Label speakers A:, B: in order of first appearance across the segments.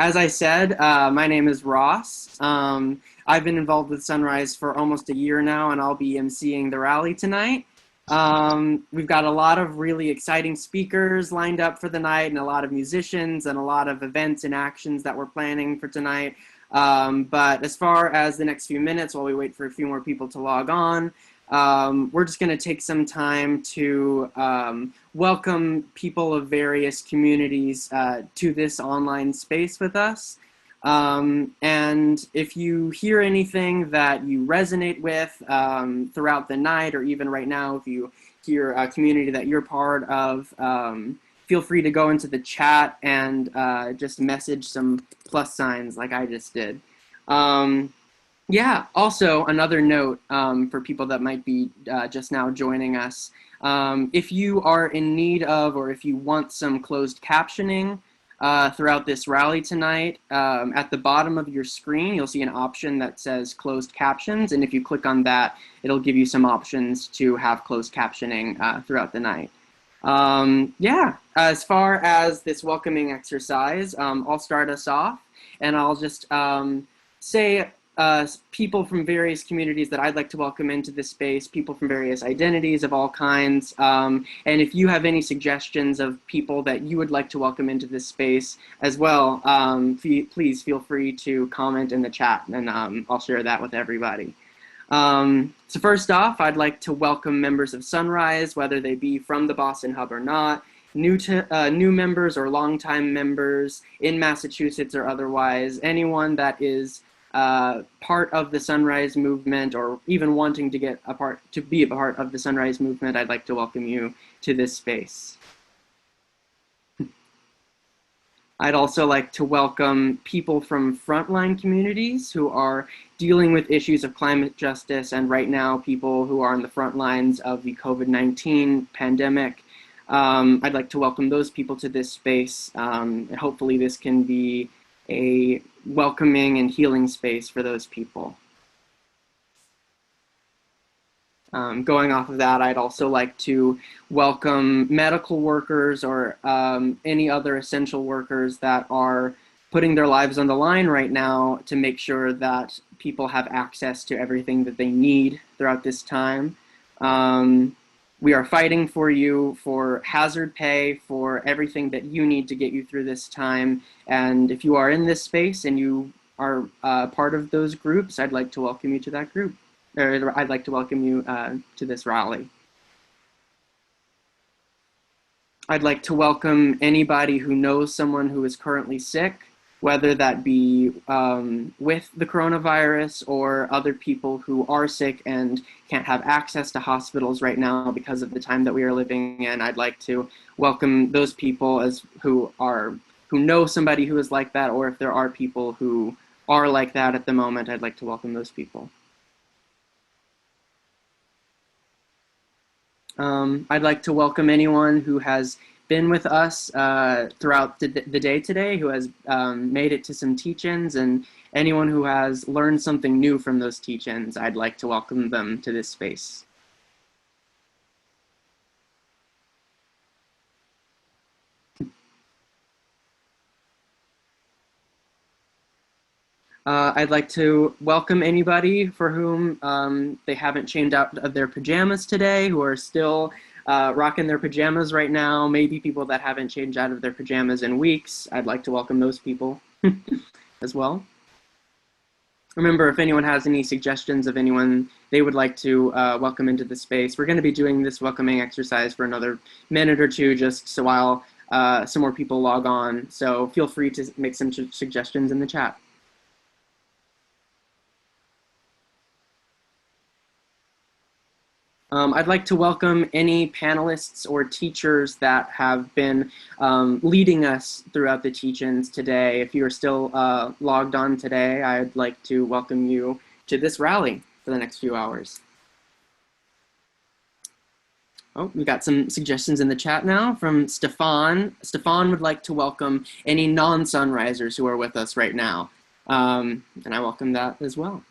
A: As I said, my name is Ross. I've been involved with Sunrise for almost a year now, and I'll be emceeing the rally tonight. We've got a lot of really exciting speakers lined up for the night, and a lot of musicians, and a lot of events and actions that we're planning for tonight. But as far as the next few minutes, while we wait for a few more people to log on, we're just going to take some time to welcome people of various communities to this online space with us. And if you hear anything that you resonate with throughout the night, or even right now, if you hear a community that you're part of, feel free to go into the chat and just message some plus signs like I just did. Yeah, also another note for people that might be just now joining us. If you are in need of, or if you want some closed captioning throughout this rally tonight, at the bottom of your screen, you'll see an option that says closed captions. And if you click on that, it'll give you some options to have closed captioning throughout the night. Yeah, as far as this welcoming exercise, I'll start us off, and I'll just say people from various communities that I'd like to welcome into this space, people from various identities of all kinds. And if you have any suggestions of people that you would like to welcome into this space as well, please feel free to comment in the chat, and I'll share that with everybody. So first off, I'd like to welcome members of Sunrise, whether they be from the Boston Hub or not, new members or longtime members in Massachusetts or otherwise, anyone that is part of the Sunrise movement, or even wanting to be a part of the Sunrise movement, I'd like to welcome you to this space. I'd also like to welcome people from frontline communities who are dealing with issues of climate justice, and right now people who are on the front lines of the COVID-19 pandemic. I'd like to welcome those people to this space, and hopefully this can be a welcoming and healing space for those people. Going off of that, I'd also like to welcome medical workers or any other essential workers that are putting their lives on the line right now to make sure that people have access to everything that they need throughout this time. We are fighting for you for hazard pay, for everything that you need to get you through this time. And if you are in this space and you are part of those groups, I'd like to welcome you to that group. Or I'd like to welcome you to this rally. I'd like to welcome anybody who knows someone who is currently sick, whether that be with the coronavirus or other people who are sick and can't have access to hospitals right now because of the time that we are living in. I'd like to welcome those people who know somebody who is like that, or if there are people who are like that at the moment, I'd like to welcome those people. I'd like to welcome anyone who has been with us throughout the day today, who has made it to some teach-ins, and anyone who has learned something new from those teach-ins. I'd like to welcome them to this space. I'd like to welcome anybody for whom they haven't changed out of their pajamas today, who are still rocking their pajamas right now, maybe people that haven't changed out of their pajamas in weeks. I'd like to welcome those people as well. Remember, if anyone has any suggestions of anyone they would like to welcome into the space, we're going to be doing this welcoming exercise for another minute or two, just so while some more people log on. So feel free to make some suggestions in the chat. I'd like to welcome any panelists or teachers that have been leading us throughout the teach-ins today. If you are still logged on today, I'd like to welcome you to this rally for the next few hours. Oh, we got some suggestions in the chat now from Stefan. Stefan would like to welcome any non-Sunrisers who are with us right now. And I welcome that as well.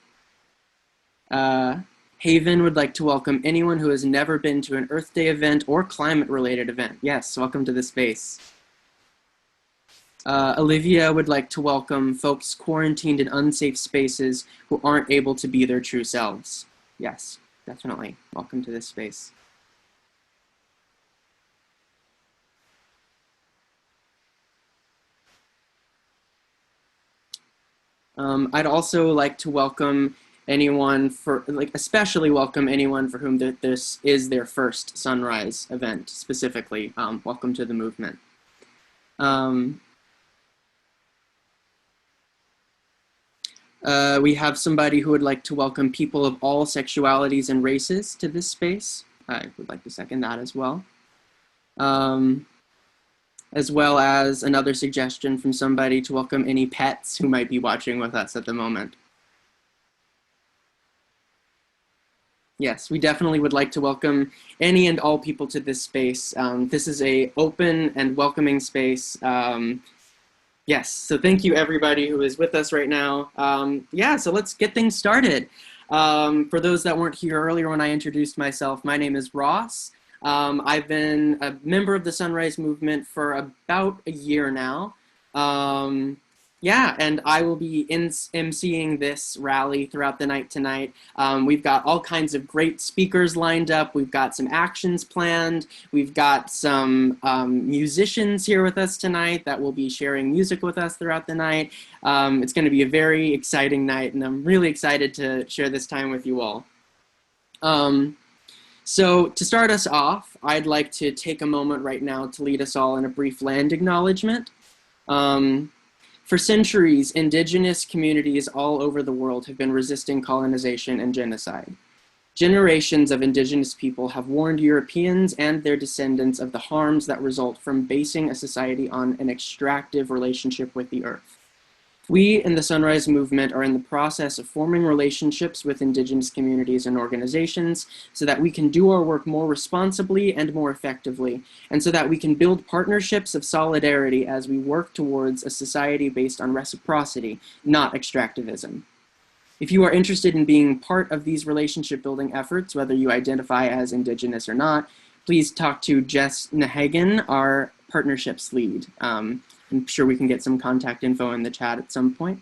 A: Haven would like to welcome anyone who has never been to an Earth Day event or climate-related event. Yes, welcome to the space. Olivia would like to welcome folks quarantined in unsafe spaces who aren't able to be their true selves. Yes, definitely. Welcome to this space. I'd also like to welcome anyone especially welcome anyone for whom this is their first Sunrise event, specifically. Welcome to the movement. Um, we have somebody who would like to welcome people of all sexualities and races to this space. I would like to second that as well. As well as another suggestion from somebody to welcome any pets who might be watching with us at the moment. Yes, we definitely would like to welcome any and all people to this space. This is an open and welcoming space. Yes, so thank you everybody who is with us right now. Yeah, so let's get things started. For those that weren't here earlier when I introduced myself, my name is Ross. I've been a member of the Sunrise Movement for about a year now. Yeah, and I will be emceeing this rally throughout the night tonight. We've got all kinds of great speakers lined up. We've got some actions planned. We've got some musicians here with us tonight that will be sharing music with us throughout the night. It's going to be a very exciting night, and I'm really excited to share this time with you all. So to start us off, I'd like to take a moment right now to lead us all in a brief land acknowledgement. For centuries, indigenous communities all over the world have been resisting colonization and genocide. Generations of indigenous people have warned Europeans and their descendants of the harms that result from basing a society on an extractive relationship with the earth. We in the Sunrise Movement are in the process of forming relationships with indigenous communities and organizations so that we can do our work more responsibly and more effectively, and so that we can build partnerships of solidarity as we work towards a society based on reciprocity, not extractivism. If you are interested in being part of these relationship building efforts, whether you identify as indigenous or not, please talk to Jess Nahagan, our partnerships lead. I'm sure we can get some contact info in the chat at some point.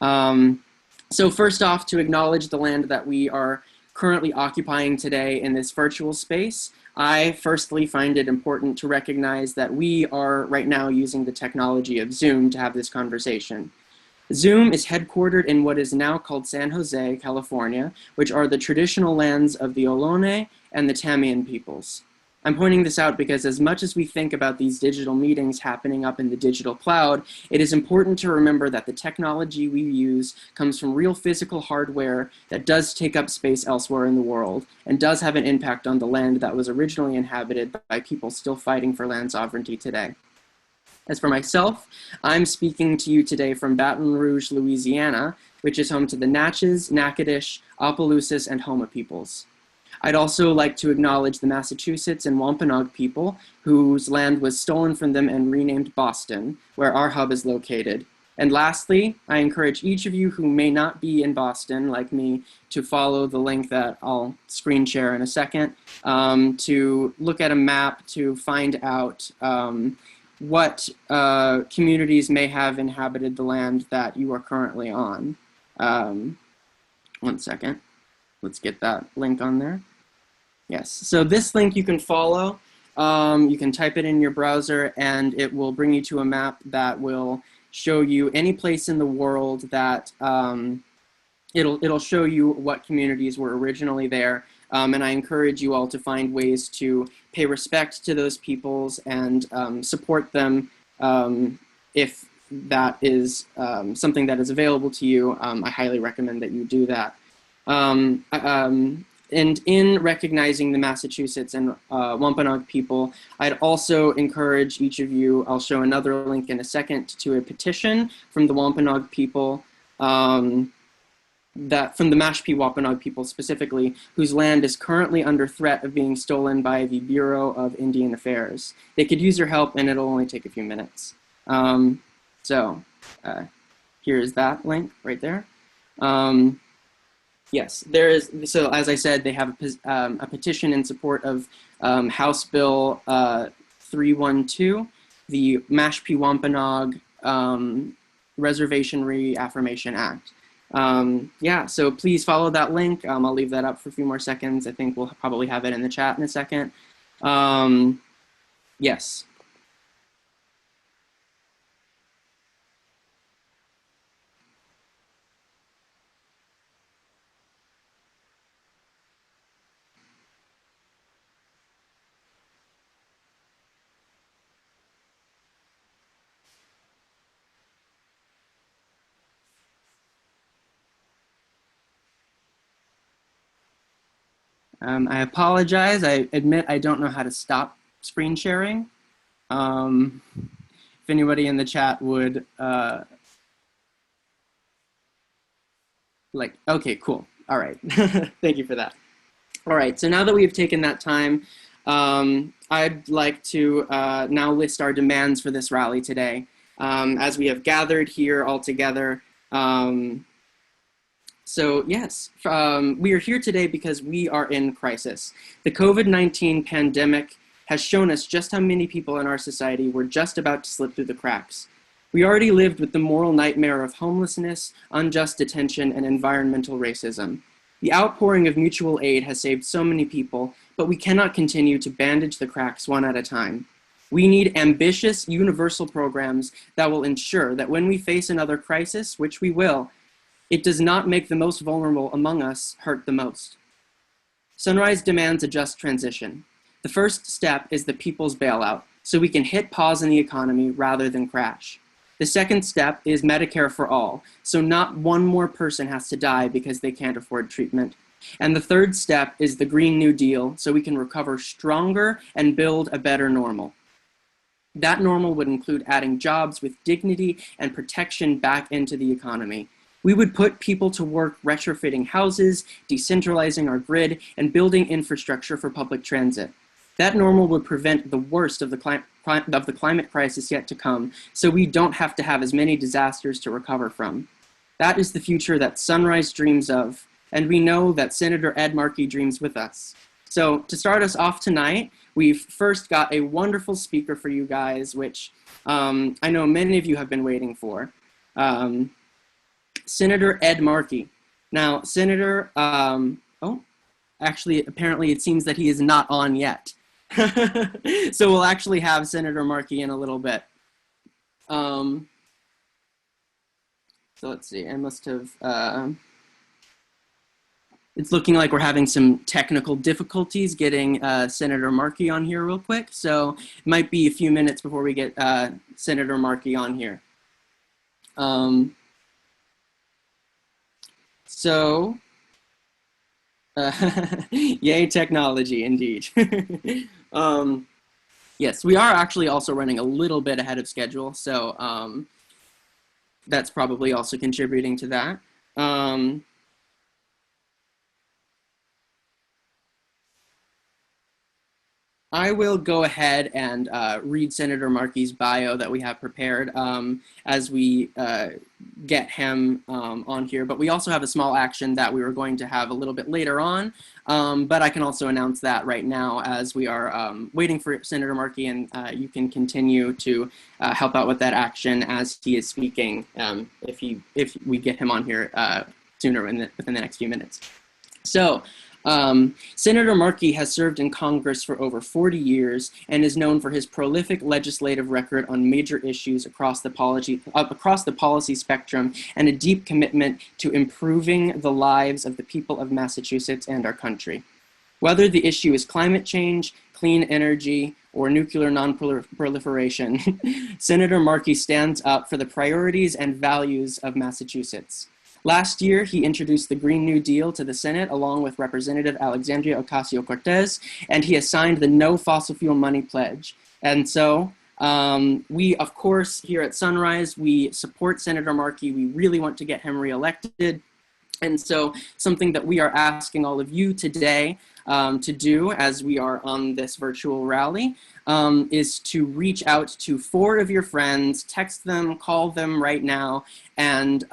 A: So first off, to acknowledge the land that we are currently occupying today in this virtual space, I firstly find it important to recognize that we are right now using the technology of Zoom to have this conversation. Zoom is headquartered in what is now called San Jose, California, which are the traditional lands of the Ohlone and the Tamian peoples. I'm pointing this out because as much as we think about these digital meetings happening up in the digital cloud, it is important to remember that the technology we use comes from real physical hardware that does take up space elsewhere in the world and does have an impact on the land that was originally inhabited by people still fighting for land sovereignty today. As for myself, I'm speaking to you today from Baton Rouge, Louisiana, which is home to the Natchez, Natchitoches, Opelousas, and Houma peoples. I'd also like to acknowledge the Massachusetts and Wampanoag people whose land was stolen from them and renamed Boston, where our hub is located. And lastly, I encourage each of you who may not be in Boston, like me, to follow the link that I'll screen share in a second, to look at a map to find out what communities may have inhabited the land that you are currently on. One second. Let's get that link on there. Yes, so this link you can follow. You can type it in your browser and it will bring you to a map that will show you any place in the world that it'll show you what communities were originally there. And I encourage you all to find ways to pay respect to those peoples and support them if that is something that is available to you. I highly recommend that you do that. And in recognizing the Massachusetts and Wampanoag people, I'd also encourage each of you, I'll show another link in a second, to a petition from the Wampanoag people, from the Mashpee Wampanoag people specifically, whose land is currently under threat of being stolen by the Bureau of Indian Affairs. They could use your help and it'll only take a few minutes. Here's that link right there. Yes, there is. So as I said, they have a petition in support of House Bill 312, the Mashpee Wampanoag Reservation Reaffirmation Act. Yeah, so please follow that link. I'll leave that up for a few more seconds. I think we'll probably have it in the chat in a second. Yes. I apologize. I admit I don't know how to stop screen sharing. If anybody in the chat would okay, cool. All right. Thank you for that. All right, so now that we've taken that time, I'd like to now list our demands for this rally today. As we have gathered here all together, so yes, we are here today because we are in crisis. The COVID-19 pandemic has shown us just how many people in our society were just about to slip through the cracks. We already lived with the moral nightmare of homelessness, unjust detention, and environmental racism. The outpouring of mutual aid has saved so many people, but we cannot continue to bandage the cracks one at a time. We need ambitious, universal programs that will ensure that when we face another crisis, which we will, it does not make the most vulnerable among us hurt the most. Sunrise demands a just transition. The first step is the people's bailout, so we can hit pause in the economy rather than crash. The second step is Medicare for all, so not one more person has to die because they can't afford treatment. And the third step is the Green New Deal, so we can recover stronger and build a better normal. That normal would include adding jobs with dignity and protection back into the economy. We would put people to work retrofitting houses, decentralizing our grid, and building infrastructure for public transit. That normal would prevent the worst of the climate crisis yet to come, so we don't have to have as many disasters to recover from. That is the future that Sunrise dreams of, and we know that Senator Ed Markey dreams with us. So to start us off tonight, we've first got a wonderful speaker for you guys, which I know many of you have been waiting for. Senator Ed Markey. Now, Senator, actually, apparently it seems that he is not on yet. So we'll actually have Senator Markey in a little bit. So let's see, I must have, it's looking like we're having some technical difficulties getting Senator Markey on here real quick. So it might be a few minutes before we get Senator Markey on here. So, yay technology, indeed. Yes, we are actually also running a little bit ahead of schedule, so that's probably also contributing to that. I will go ahead and read Senator Markey's bio that we have prepared as we get him on here. But we also have a small action that we were going to have a little bit later on. But I can also announce that right now as we are waiting for Senator Markey, and you can continue to help out with that action as he is speaking if we get him on here sooner within the next few minutes. So, Senator Markey has served in Congress for over 40 years and is known for his prolific legislative record on major issues across the policy spectrum and a deep commitment to improving the lives of the people of Massachusetts and our country. Whether the issue is climate change, clean energy, or nuclear non-proliferation, Senator Markey stands up for the priorities and values of Massachusetts. Last year, he introduced the Green New Deal to the Senate along with Representative Alexandria Ocasio-Cortez, and he has signed the No Fossil Fuel Money Pledge. And so we, of course, here at Sunrise, we support Senator Markey. We really want to get him reelected. And so something that we are asking all of you today to do as we are on this virtual rally is to reach out to 4 of your friends, text them, call them right now, and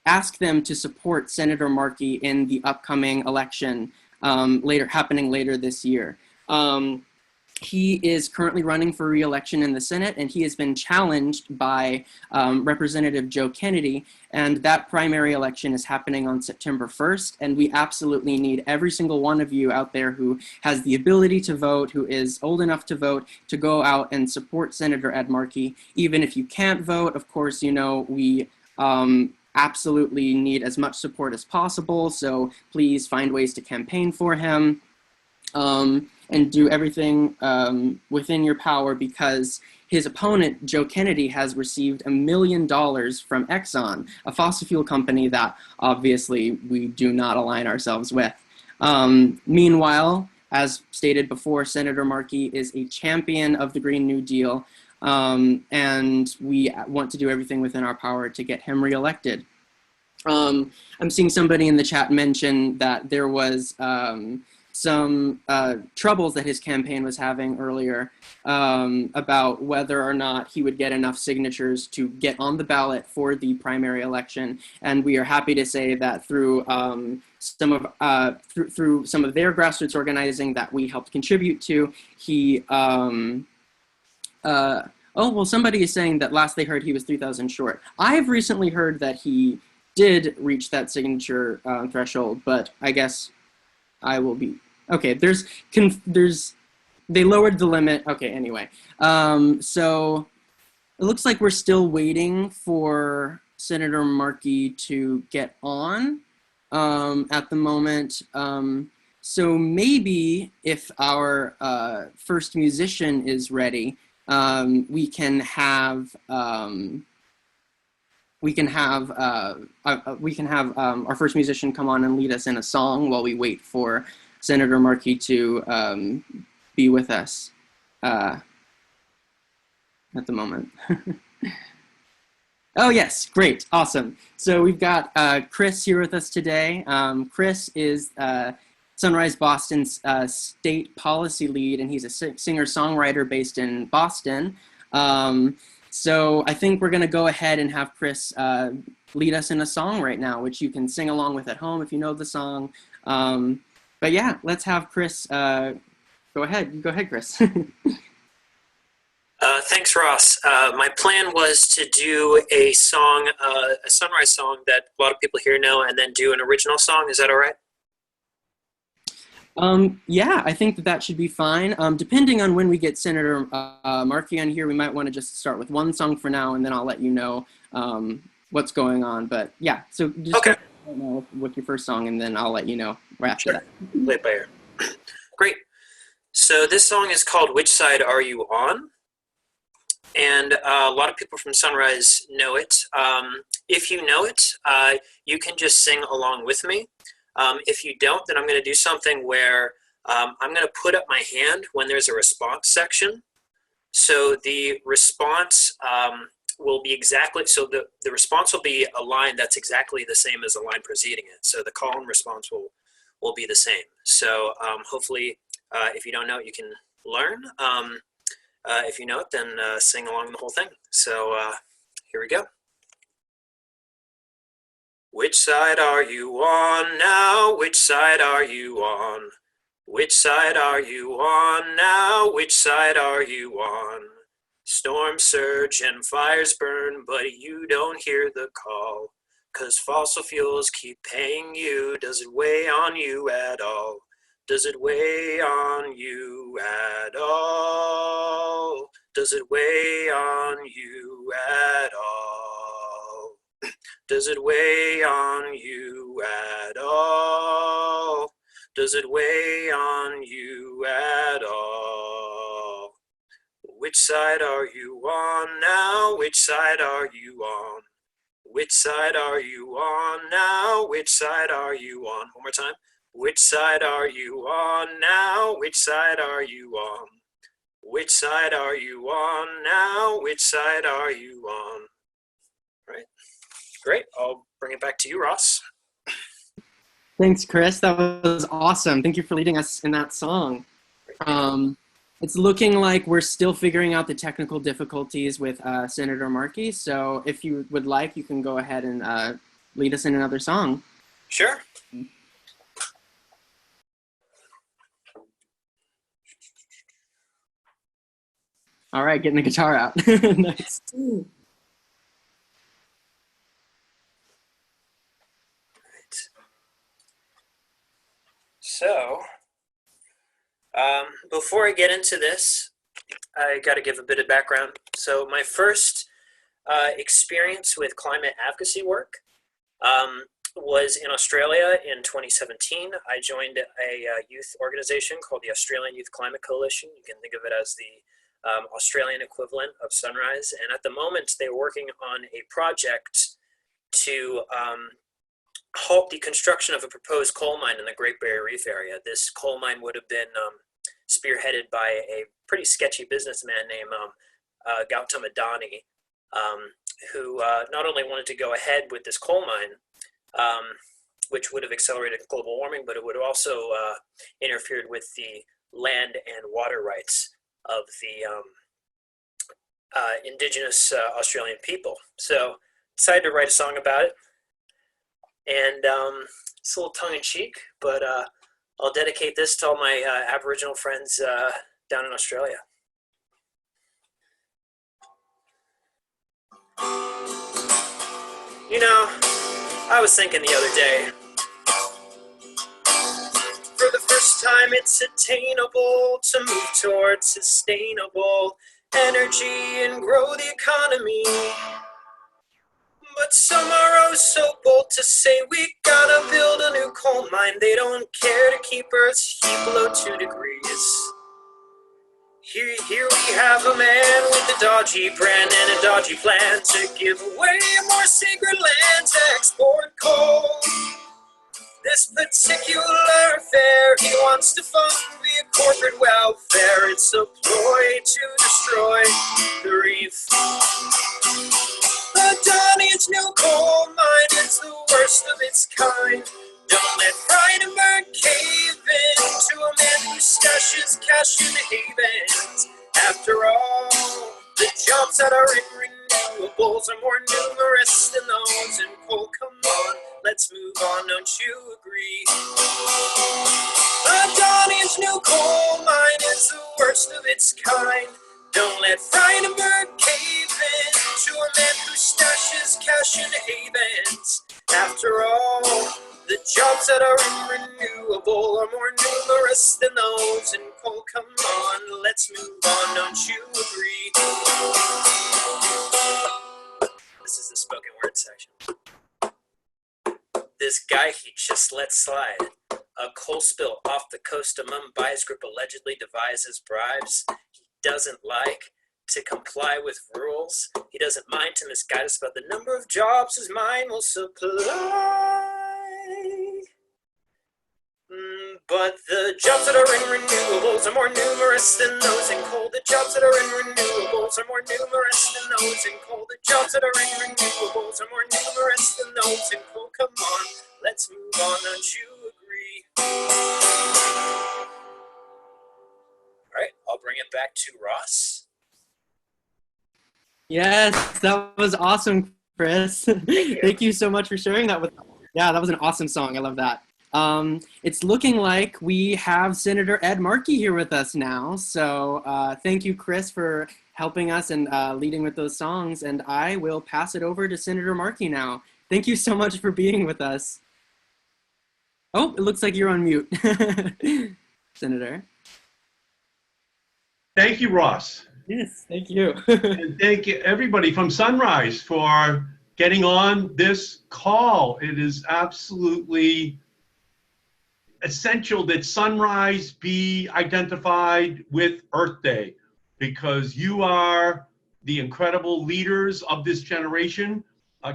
A: ask them to support Senator Markey in the upcoming election happening later this year. He is currently running for re-election in the Senate, and he has been challenged by Representative Joe Kennedy, and that primary election is happening on September 1st, and we absolutely need every single one of you out there who has the ability to vote, who is old enough to vote, to go out and support Senator Ed Markey. Even if you can't vote, of course, you know, we absolutely need as much support as possible, so please find ways to campaign for him. And do everything within your power, because his opponent, Joe Kennedy, has received $1 million from Exxon, a fossil fuel company that obviously we do not align ourselves with. Meanwhile, as stated before, Senator Markey is a champion of the Green New Deal, and we want to do everything within our power to get him reelected. I'm seeing somebody in the chat mention that there was some troubles that his campaign was having earlier about whether or not he would get enough signatures to get on the ballot for the primary election. And we are happy to say that through some of their grassroots organizing that we helped contribute to, he oh, well, somebody is saying that last they heard he was 3,000 short. I have recently heard that he did reach that signature threshold, but I guess I will be okay. They lowered the limit. Okay, anyway, so it looks like we're still waiting for Senator Markey to get on at the moment. So maybe if our first musician is ready, we can have our first musician come on and lead us in a song while we wait for Senator Markey to be with us at the moment. Oh yes, great, awesome. So we've got Chris here with us today. Chris is Sunrise Boston's state policy lead, and he's a singer-songwriter based in Boston. So I think we're gonna go ahead and have Chris lead us in a song right now, which you can sing along with at home if you know the song. But yeah, let's have Chris go ahead. You go ahead, Chris.
B: Thanks, Ross. My plan was to do a song, a Sunrise song that a lot of people here know, and then do an original song. Is that all right?
A: Yeah, I think that should be fine. Depending on when we get Senator Markey on here, we might want to just start with one song for now, and then I'll let you know what's going on. But yeah, so just
B: okay.
A: Right now with your first song, and then I'll let you know right after that.
B: Play it by ear. Great. So this song is called "Which Side Are You On?" And a lot of people from Sunrise know it. If you know it, you can just sing along with me. If you don't, then I'm going to do something where I'm going to put up my hand when there's a response section. So the response will be exactly, so the response will be a line that's exactly the same as the line preceding it. So the call and response will be the same. So hopefully, if you don't know it, you can learn. If you know it, then sing along the whole thing. So here we go. Which side are you on now? Which side are you on? Which side are you on now? Which side are you on? Storms surge and fires burn, but you don't hear the call. 'Cause fossil fuels keep paying you. Does it weigh on you at all? Does it weigh on you at all? Does it weigh on you at all? Does it weigh on you at all? Does it weigh on you at all? Which side are you on now? Which side are you on? Which side are you on now? Which side are you on? One more time. Which side are you on now? Which side are you on? Which side are you on now? Which side are you on? Right. Great. I'll bring it back to you, Ross.
A: Thanks, Chris. That was awesome. Thank you for leading us in that song. It's looking like we're still figuring out the technical difficulties with Senator Markey. So if you would like, you can go ahead and lead us in another song.
B: Sure.
A: All right, getting the guitar out. Nice.
B: So, before I get into this, I got to give a bit of background. So, my first experience with climate advocacy work was in Australia in 2017. I joined a youth organization called the Australian Youth Climate Coalition. You can think of it as the Australian equivalent of Sunrise. And at the moment, they were working on a project to halt the construction of a proposed coal mine in the Great Barrier Reef area. This coal mine would have been spearheaded by a pretty sketchy businessman named Gautam Adani, who not only wanted to go ahead with this coal mine, which would have accelerated global warming, but it would have also interfered with the land and water rights of the indigenous Australian people. So decided to write a song about it. And it's a little tongue-in-cheek, but I'll dedicate this to all my Aboriginal friends down in Australia. You know, I was thinking the other day, for the first time it's attainable to move towards sustainable energy and grow the economy. But some are oh so bold to say we gotta build a new coal mine. They don't care to keep Earth's heat below 2 degrees. Here we have a man with a dodgy brand and a dodgy plan to give away more sacred land to export coal. This particular affair he wants to fund via corporate welfare. It's a ploy to destroy the reef. Adani's new coal mine is the worst of its kind. Don't let Frydenberg cave in to a man who stashes cash in havens. After all, the jobs that are in renewables are more numerous than those in coal. Come on, let's move on, don't you agree? Adani's new coal mine is the worst of its kind. Don't let Frydenberg cave in to a man who stashes cash in havens. After all, the jobs that are in renewable are more numerous than those in coal. Come on, let's move on, don't you agree? This is the spoken word section. This guy he just let slide. A coal spill off the coast of Mumbai's grip allegedly devises bribes. He doesn't like to comply with rules. He doesn't mind to misguide us about the number of jobs his mine will supply. But the jobs that are in renewables are more numerous than those in coal. The jobs that are in renewables are more numerous than those in coal. The jobs that are in renewables are more numerous than those in coal. Come on, let's move on, don't you agree? All right, I'll bring it back to Ross.
A: Yes, that was awesome, Chris. Thank you so much for sharing that with us. Yeah, that was an awesome song. I love that. It's looking like we have Senator Ed Markey here with us now. So thank you, Chris, for helping us and leading with those songs. And I will pass it over to Senator Markey now. Thank you so much for being with us. Oh, it looks like you're on mute, Senator.
C: Thank you, Ross.
A: Yes, thank you.
C: And thank you, everybody from Sunrise, for getting on this call. It is absolutely essential that Sunrise be identified with Earth Day, because you are the incredible leaders of this generation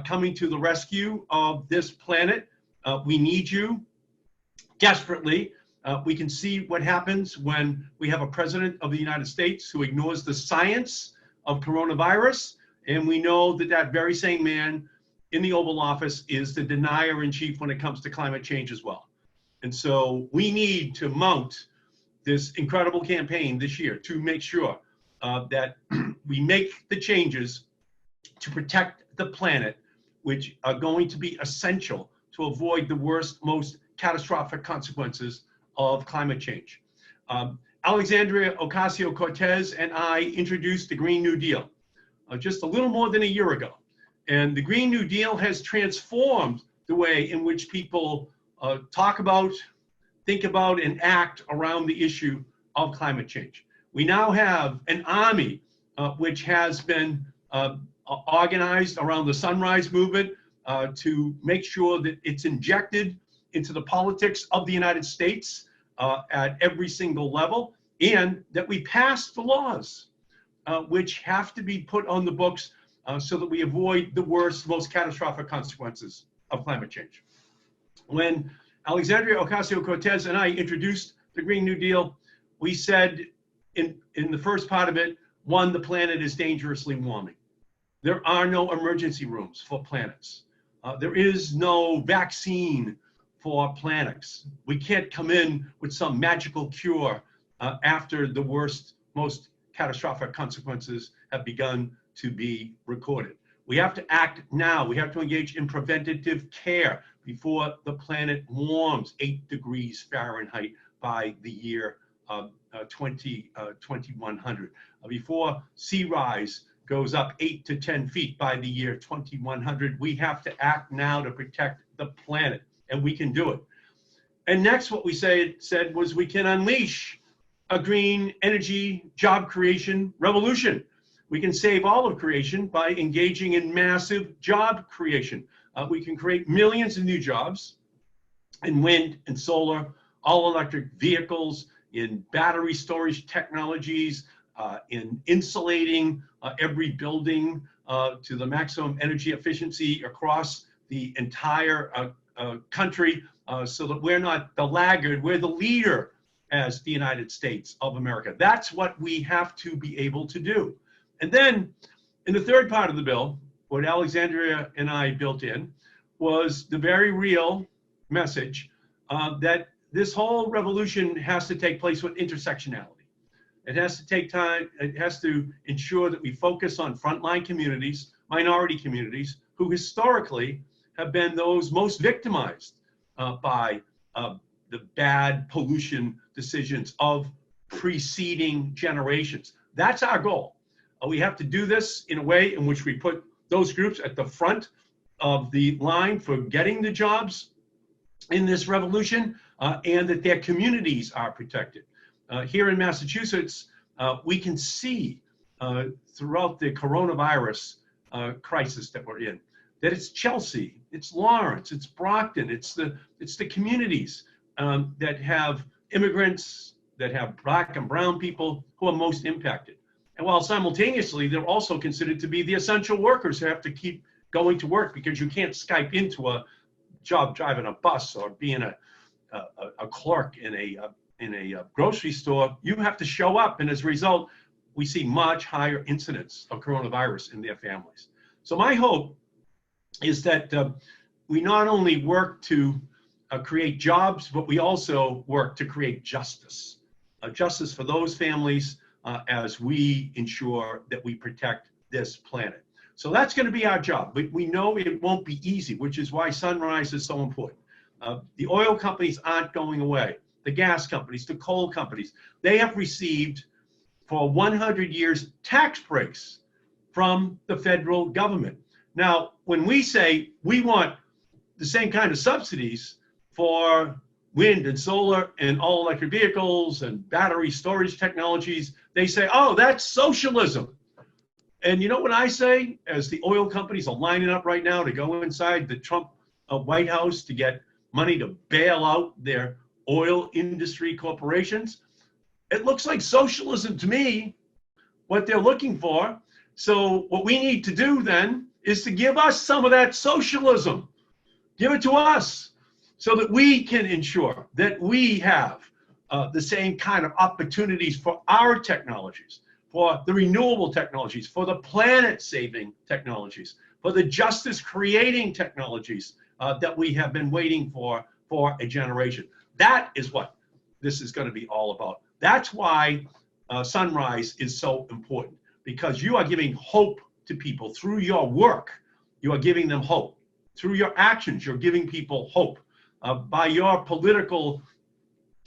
C: coming to the rescue of this planet. We need you desperately. We can see what happens when we have a president of the United States who ignores the science of coronavirus. And we know that that very same man in the Oval Office is the denier in chief when it comes to climate change as well. And so we need to mount this incredible campaign this year to make sure that we make the changes to protect the planet, which are going to be essential to avoid the worst, most catastrophic consequences of climate change. Alexandria Ocasio-Cortez and I introduced the Green New Deal just a little more than a year ago. And the Green New Deal has transformed the way in which people talk about, think about, and act around the issue of climate change. We now have an army which has been organized around the Sunrise Movement to make sure that it's injected into the politics of the United States at every single level, and that we pass the laws which have to be put on the books so that we avoid the worst, most catastrophic consequences of climate change. When Alexandria Ocasio-Cortez and I introduced the Green New Deal, we said in the first part of it, one, the planet is dangerously warming. There are no emergency rooms for planets. There is no vaccine for planets. We can't come in with some magical cure after the worst, most catastrophic consequences have begun to be recorded. We have to act now. We have to engage in preventative care before the planet warms 8 degrees Fahrenheit by the year 2100, before sea rise goes up 8 to 10 feet by the year 2100. We have to act now to protect the planet, and we can do it. And next, what we said was we can unleash a green energy job creation revolution. We can save all of creation by engaging in massive job creation. We can create millions of new jobs in wind and solar, all electric vehicles, in battery storage technologies, in insulating every building to the maximum energy efficiency across the entire country, so that we're not the laggard, we're the leader as the United States of America. That's what we have to be able to do. And then in the third part of the bill, what Alexandria and I built in was the very real message that this whole revolution has to take place with intersectionality. It has to take time. It has to ensure that we focus on frontline communities, minority communities, who historically have been those most victimized by the bad pollution decisions of preceding generations. That's our goal. We have to do this in a way in which we put those groups at the front of the line for getting the jobs in this revolution, and that their communities are protected. Here in Massachusetts, we can see throughout the coronavirus crisis that we're in, that it's Chelsea, it's Lawrence, it's Brockton, it's the communities that have immigrants, that have Black and brown people who are most impacted. And while simultaneously, they're also considered to be the essential workers who have to keep going to work, because you can't Skype into a job driving a bus or being a clerk in a grocery store. You have to show up, and as a result, we see much higher incidence of coronavirus in their families. So my hope is that we not only work to create jobs, but we also work to create justice. Justice for those families as we ensure that we protect this planet. So that's going to be our job. But we know it won't be easy, which is why Sunrise is so important. The oil companies aren't going away. The gas companies, the coal companies, they have received for 100 years tax breaks from the federal government. Now, when we say we want the same kind of subsidies for wind and solar and all electric vehicles and battery storage technologies, they say, oh, that's socialism. And you know what I say, as the oil companies are lining up right now to go inside the Trump White House to get money to bail out their oil industry corporations? It looks like socialism to me, what they're looking for. So what we need to do then is to give us some of that socialism. Give it to us so that we can ensure that we have the same kind of opportunities for our technologies, for the renewable technologies, for the planet-saving technologies, for the justice-creating technologies that we have been waiting for a generation. That is what this is going to be all about. That's why Sunrise is so important, because you are giving hope to people through your work. You are giving them hope. Through your actions, you're giving people hope. By your political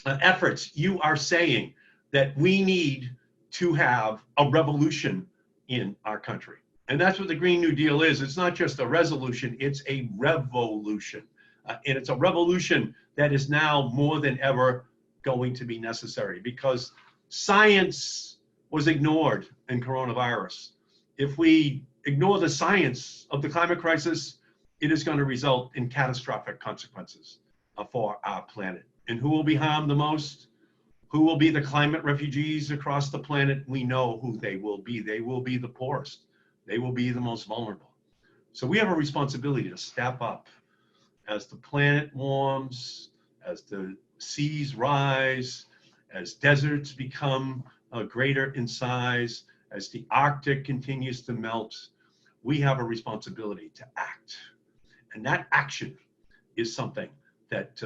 C: efforts, you are saying that we need to have a revolution in our country. And that's what the Green New Deal is. It's not just a resolution, it's a revolution. And it's a revolution that is now more than ever going to be necessary because science was ignored in coronavirus. If we ignore the science of the climate crisis, it is going to result in catastrophic consequences for our planet. And who will be harmed the most? Who will be the climate refugees across the planet? We know who they will be. They will be the poorest. They will be the most vulnerable. So we have a responsibility to step up as the planet warms, as the seas rise, as deserts become greater in size, as the Arctic continues to melt. We have a responsibility to act. And that action is something that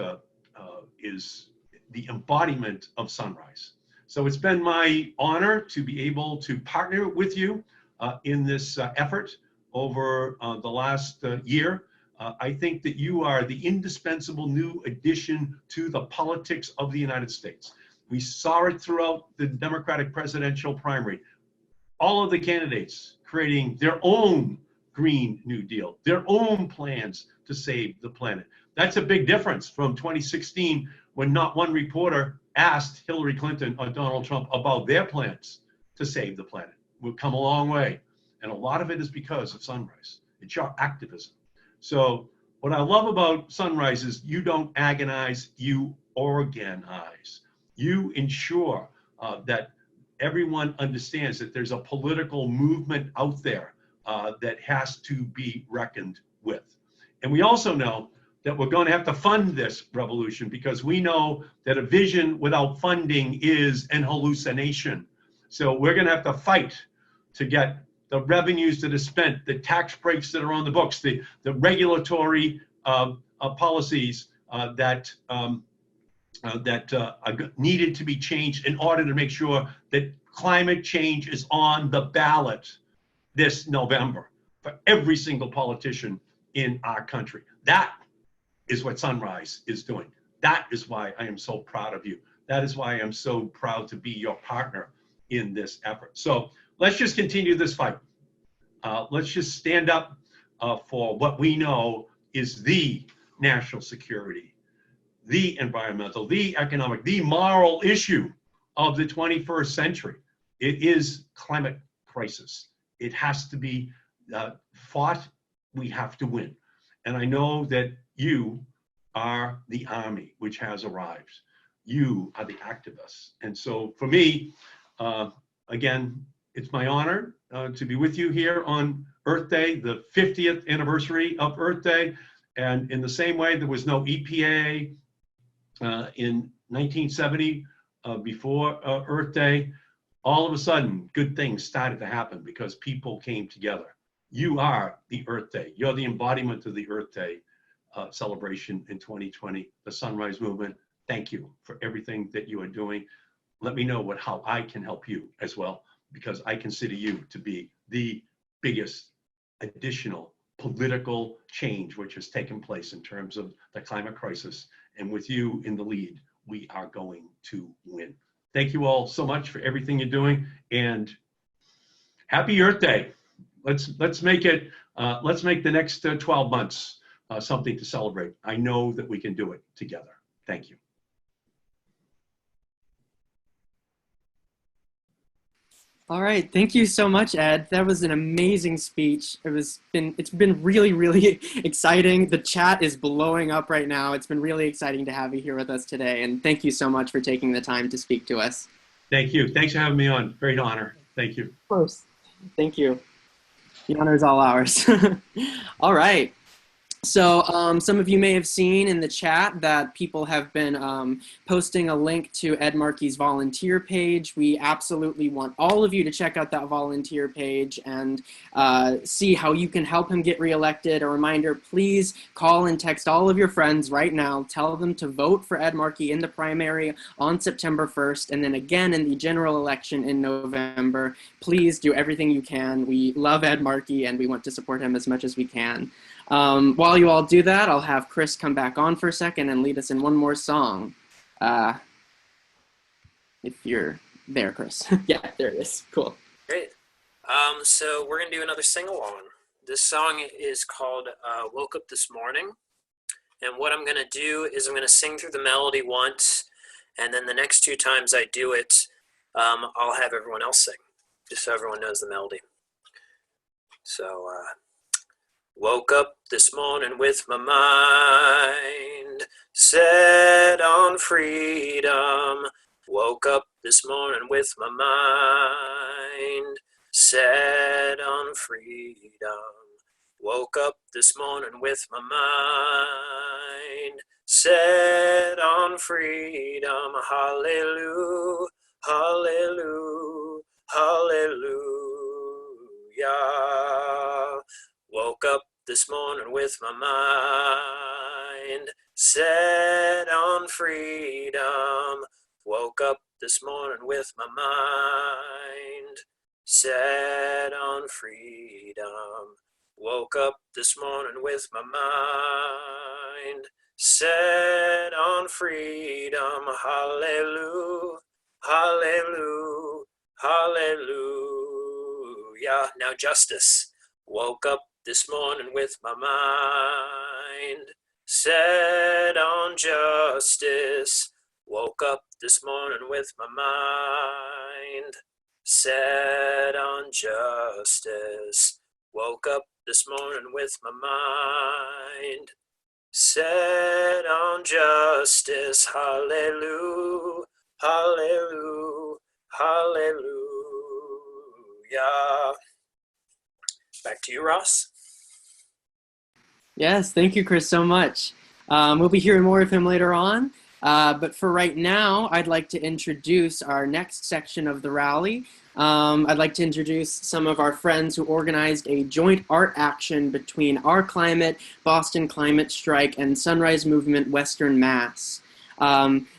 C: is the embodiment of Sunrise. So it's been my honor to be able to partner with you in this effort over the last year. I think that you are the indispensable new addition to the politics of the United States. We saw it throughout the Democratic presidential primary. All of the candidates creating their own Green New Deal, their own plans to save the planet. That's a big difference from 2016 when not one reporter asked Hillary Clinton or Donald Trump about their plans to save the planet. We've come a long way. And a lot of it is because of Sunrise. It's your activism. So what I love about Sunrise is you don't agonize, you organize. You ensure that everyone understands that there's a political movement out there that has to be reckoned with. And we also know that we're going to have to fund this revolution because we know that a vision without funding is an hallucination. So we're going to have to fight to get the revenues that are spent, the tax breaks that are on the books, the regulatory policies that are needed to be changed in order to make sure that climate change is on the ballot this November for every single politician in our country. That is what Sunrise is doing. That is why I am so proud of you. That is why I'm so proud to be your partner in this effort. So let's just continue this fight. Let's just stand up for what we know is the national security, the environmental, the economic, the moral issue of the 21st century. It is climate crisis. It has to be fought. We have to win. And I know that you are the army which has arrived. You are the activists. And so for me, again, it's my honor to be with you here on Earth Day, the 50th anniversary of Earth Day. And in the same way, there was no EPA in 1970 before Earth Day. All of a sudden, good things started to happen because people came together. You are the Earth Day. You're the embodiment of the Earth Day celebration in 2020, the Sunrise Movement. Thank you for everything that you are doing. Let me know how I can help you as well, because I consider you to be the biggest additional political change which has taken place in terms of the climate crisis. And with you in the lead, we are going to win. Thank you all so much for everything you're doing, and happy Earth Day. Let's make it. Let's make the next 12 months something to celebrate. I know that we can do it together. Thank you.
A: All right, thank you so much, Ed. That was an amazing speech. It's been really, really exciting. The chat is blowing up right now. It's been really exciting to have you here with us today, and thank you so much for taking the time to speak to us.
C: Thank you. Thanks for having me on. Great honor. Thank you.
A: Of course. Thank you. The honor is all ours. All right. So some of you may have seen in the chat that people have been posting a link to Ed Markey's volunteer page. We absolutely want all of you to check out that volunteer page and see how you can help him get reelected. A reminder, please call and text all of your friends right now. Tell them to vote for Ed Markey in the primary on September 1st, and then again in the general election in November. Please do everything you can. We love Ed Markey and we want to support him as much as we can. While you all do that, I'll have Chris come back on for a second and lead us in one more song. If you're There, Chris. Yeah, there it is. Cool.
B: Great. So we're going to do another sing-along. This song is called Woke Up This Morning. And what I'm going to do is I'm going to sing through the melody once, and then the next 2 times I do it, I'll have everyone else sing, just so everyone knows the melody. So, woke up this morning with my mind set on freedom. Woke up this morning with my mind set on freedom. Woke up this morning with my mind set on freedom. Hallelujah, hallelujah, hallelujah. Woke up this morning with my mind set on freedom. Woke up this morning with my mind set on freedom. Woke up this morning with my mind set on freedom. Hallelujah, hallelujah, hallelujah. Now justice. Woke up this morning with my mind set on justice. Woke up this morning with my mind set on justice. Woke up this morning with my mind set on justice. Hallelujah, hallelujah, hallelujah. Back to you, Ross.
A: Yes, thank you, Chris, so much. We'll be hearing more of him later on. But for right now, I'd like to introduce our next section of the rally. I'd like to introduce some of our friends who organized a joint art action between Our Climate, Boston Climate Strike, and Sunrise Movement Western Mass.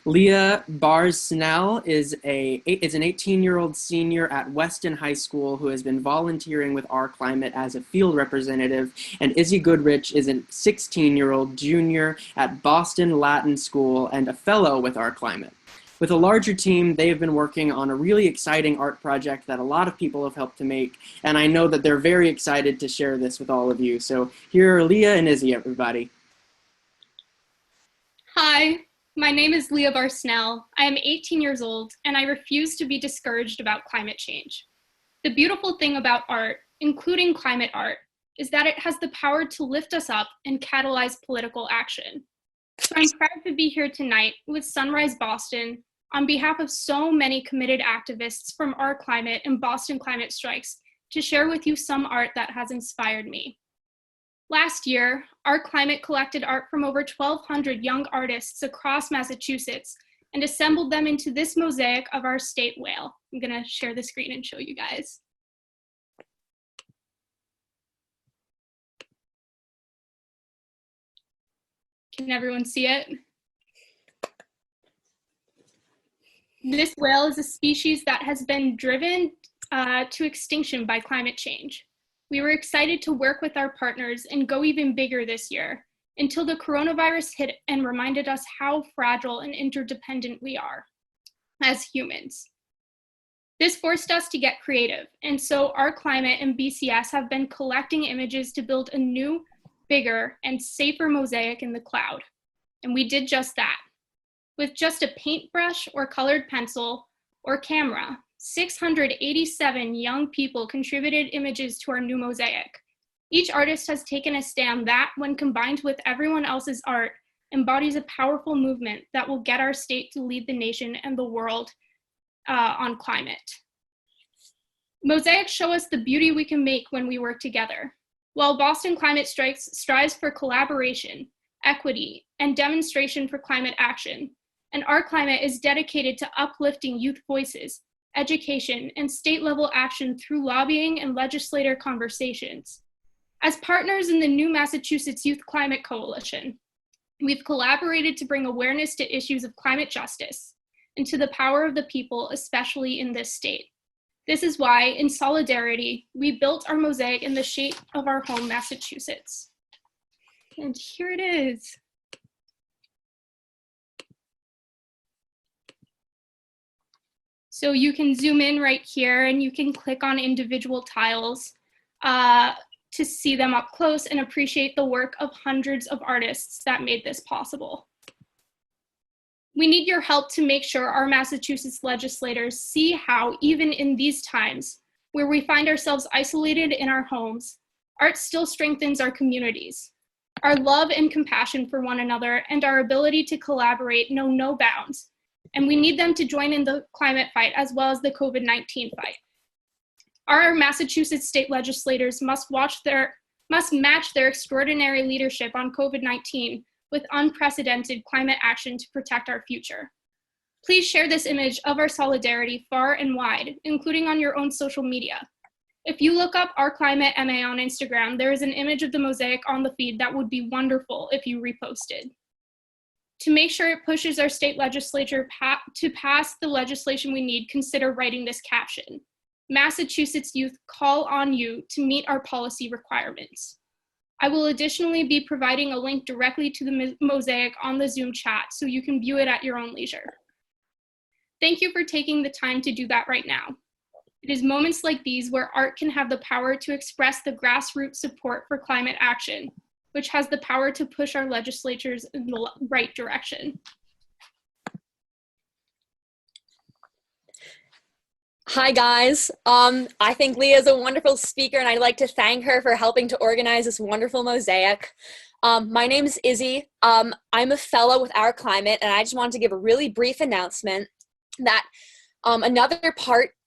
A: Leah Bars-Snell is an 18-year-old senior at Weston High School who has been volunteering with Our Climate as a field representative, and Izzy Goodrich is a 16-year-old junior at Boston Latin School and a fellow with Our Climate. With a larger team, they have been working on a really exciting art project that a lot of people have helped to make, and I know that they're very excited to share this with all of you. So here are Leah and Izzy, everybody.
D: Hi. My name is Leah Barsnell. I am 18 years old, and I refuse to be discouraged about climate change. The beautiful thing about art, including climate art, is that it has the power to lift us up and catalyze political action. So I'm proud to be here tonight with Sunrise Boston on behalf of so many committed activists from Our Climate and Boston Climate Strikes to share with you some art that has inspired me. Last year, Our Climate collected art from over 1,200 young artists across Massachusetts and assembled them into this mosaic of our state whale. I'm gonna share the screen and show you guys. Can everyone see it? This whale is a species that has been driven to extinction by climate change. We were excited to work with our partners and go even bigger this year until the coronavirus hit and reminded us how fragile and interdependent we are as humans. This forced us to get creative, and so Our Climate and BCS have been collecting images to build a new, bigger, and safer mosaic in the cloud. And we did just that. With just a paintbrush or colored pencil or camera, 687 young people contributed images to our new mosaic. Each artist has taken a stand that, when combined with everyone else's art, embodies a powerful movement that will get our state to lead the nation and the world on climate. Mosaics show us the beauty we can make when we work together. While Boston Climate Strikes strives for collaboration, equity, and demonstration for climate action, and Our Climate is dedicated to uplifting youth voices, education, and state-level action through lobbying and legislator conversations. As partners in the new Massachusetts Youth Climate Coalition, we've collaborated to bring awareness to issues of climate justice and to the power of the people, especially in this state. This is why, in solidarity, we built our mosaic in the shape of our home, Massachusetts. And here it is. So you can zoom in right here and you can click on individual tiles to see them up close and appreciate the work of hundreds of artists that made this possible. We need your help to make sure our Massachusetts legislators see how, even in these times, where we find ourselves isolated in our homes, art still strengthens our communities. Our love and compassion for one another and our ability to collaborate know no bounds, and we need them to join in the climate fight as well as the COVID-19 fight. Our Massachusetts state legislators must match their extraordinary leadership on COVID-19 with unprecedented climate action to protect our future. Please share this image of our solidarity far and wide, including on your own social media. If you look up Our Climate MA on Instagram, there is an image of the mosaic on the feed that would be wonderful if you reposted. To make sure it pushes our state legislature to pass the legislation we need, consider writing this caption: Massachusetts youth call on you to meet our policy requirements. I will additionally be providing a link directly to the mosaic on the Zoom chat so you can view it at your own leisure. Thank you for taking the time to do that right now. It is moments like these where art can have the power to express the grassroots support for climate action, which has the power to push our legislatures in the right direction.
E: Hi guys, I think Leah is a wonderful speaker and I'd like to thank her for helping to organize this wonderful mosaic. My name is Izzy. I'm a fellow with Our Climate and I just wanted to give a really brief announcement that another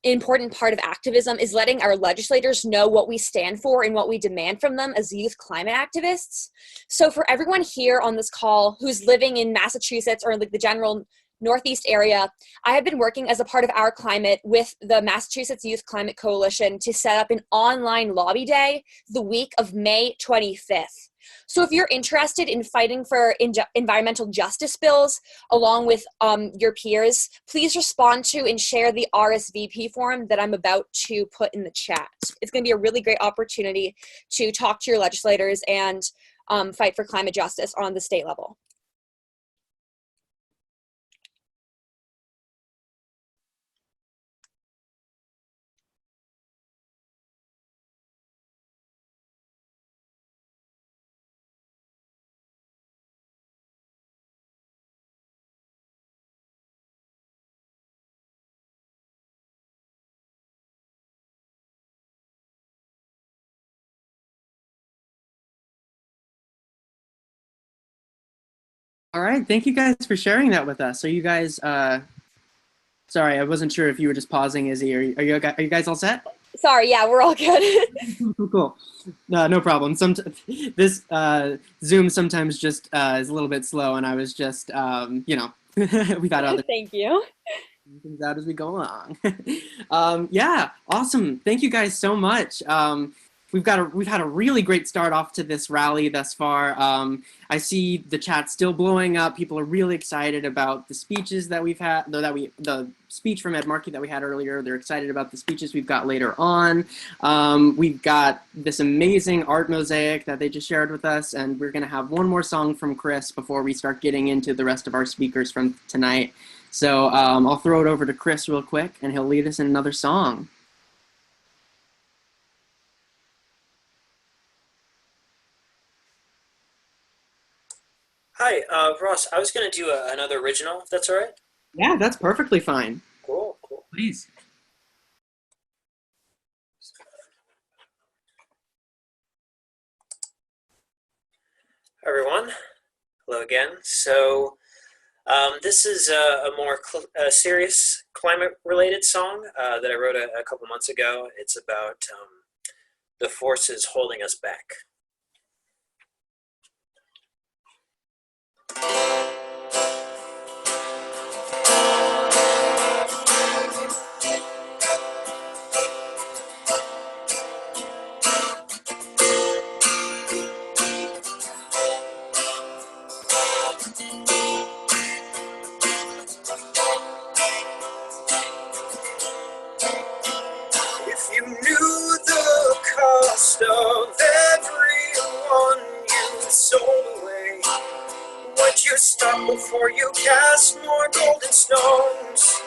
E: important part of activism is letting our legislators know what we stand for and what we demand from them as youth climate activists. So for everyone here on this call who's living in Massachusetts or like the general Northeast area, I have been working as a part of Our Climate with the Massachusetts Youth Climate Coalition to set up an online lobby day the week of May 25th. So if you're interested in fighting for environmental justice bills along with your peers, please respond to and share the RSVP form that I'm about to put in the chat. It's going to be a really great opportunity to talk to your legislators and fight for climate justice on the state level.
A: All right, thank you guys for sharing that with us. So you guys, sorry, I wasn't sure if you were just pausing, Izzy. Are you guys all set?
E: Sorry, yeah, we're all good.
A: Cool. No problem. This Zoom sometimes just is a little bit slow, and I was just, you know, we've had other
E: Thank you.
A: things out as we go along. Yeah, awesome. Thank you guys so much. We've had a really great start off to this rally thus far. I see the chat still blowing up. People are really excited about the speeches that we've had, the speech from Ed Markey that we had earlier. They're excited about the speeches we've got later on. We've got this amazing art mosaic that they just shared with us, and we're gonna have one more song from Chris before we start getting into the rest of our speakers from tonight. So I'll throw it over to Chris real quick, and he'll lead us in another song.
B: Hi, Ross. I was going to do another original, if that's all right.
A: Yeah, that's perfectly fine.
B: Cool, cool.
A: Please.
B: Hi, everyone. Hello again. So this is a more serious climate-related song that I wrote a couple months ago. It's about the forces holding us back. If you knew the cost of everyone you sold away, would you stop before you cast more golden stones?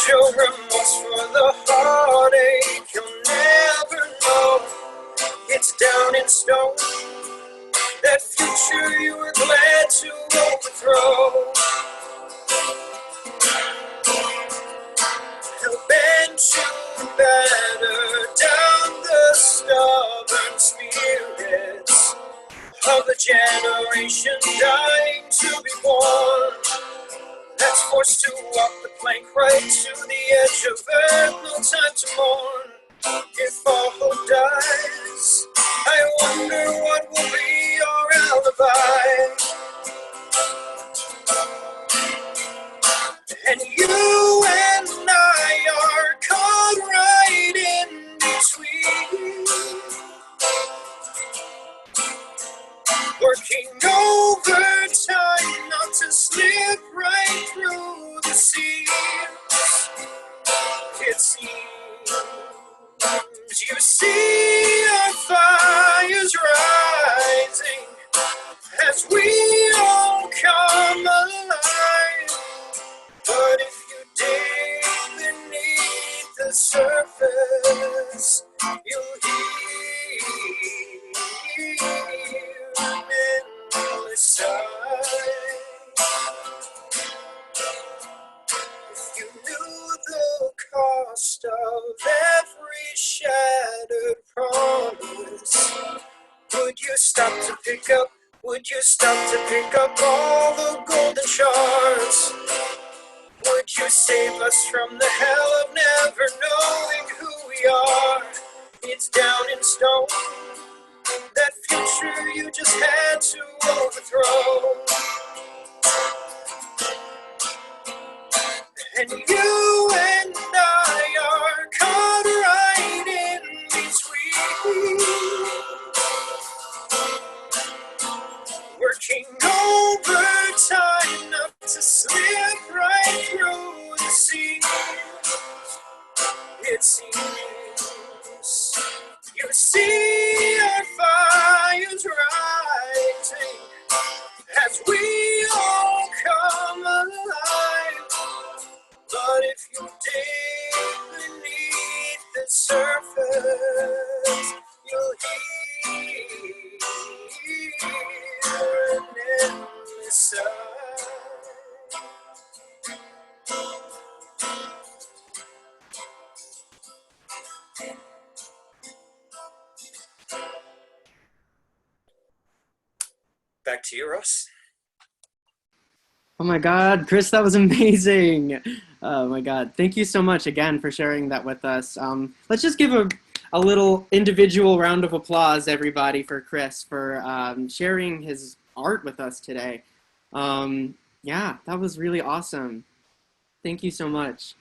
B: show remorse for the heartache. You'll never know. It's down in stone. That future you were glad to overthrow. Hell bent to batter down the stubborn spirits of a generation dying to be born. That's forced to walk the plank right to the edge of earth, no time to mourn. If all hope dies, I wonder what will be our alibi. And you and I are caught right in between, working overtime not to slip right through the seams. It seems you see our fires rising as we all come alive. But if you dig beneath the surface, you'll hear an endless sigh. If you knew the cost of every shattered promise, would you stop to pick up? Would you stop to pick up all the golden shards? Would you save us from the hell of never knowing who we are? It's down in stone. That future you just had to overthrow. And you and I are caught right in between, working overtime not to slip right through the seams. It seems you see our fires rising as we all come alive. But if you dig beneath the surface, you'll hear an endless sigh. Back to you, Ross.
A: Oh my God, Chris, that was amazing. Oh my God. Thank you so much again for sharing that with us. Let's just give a little individual round of applause, everybody, for Chris for sharing his art with us today. Yeah, that was really awesome. Thank you so much.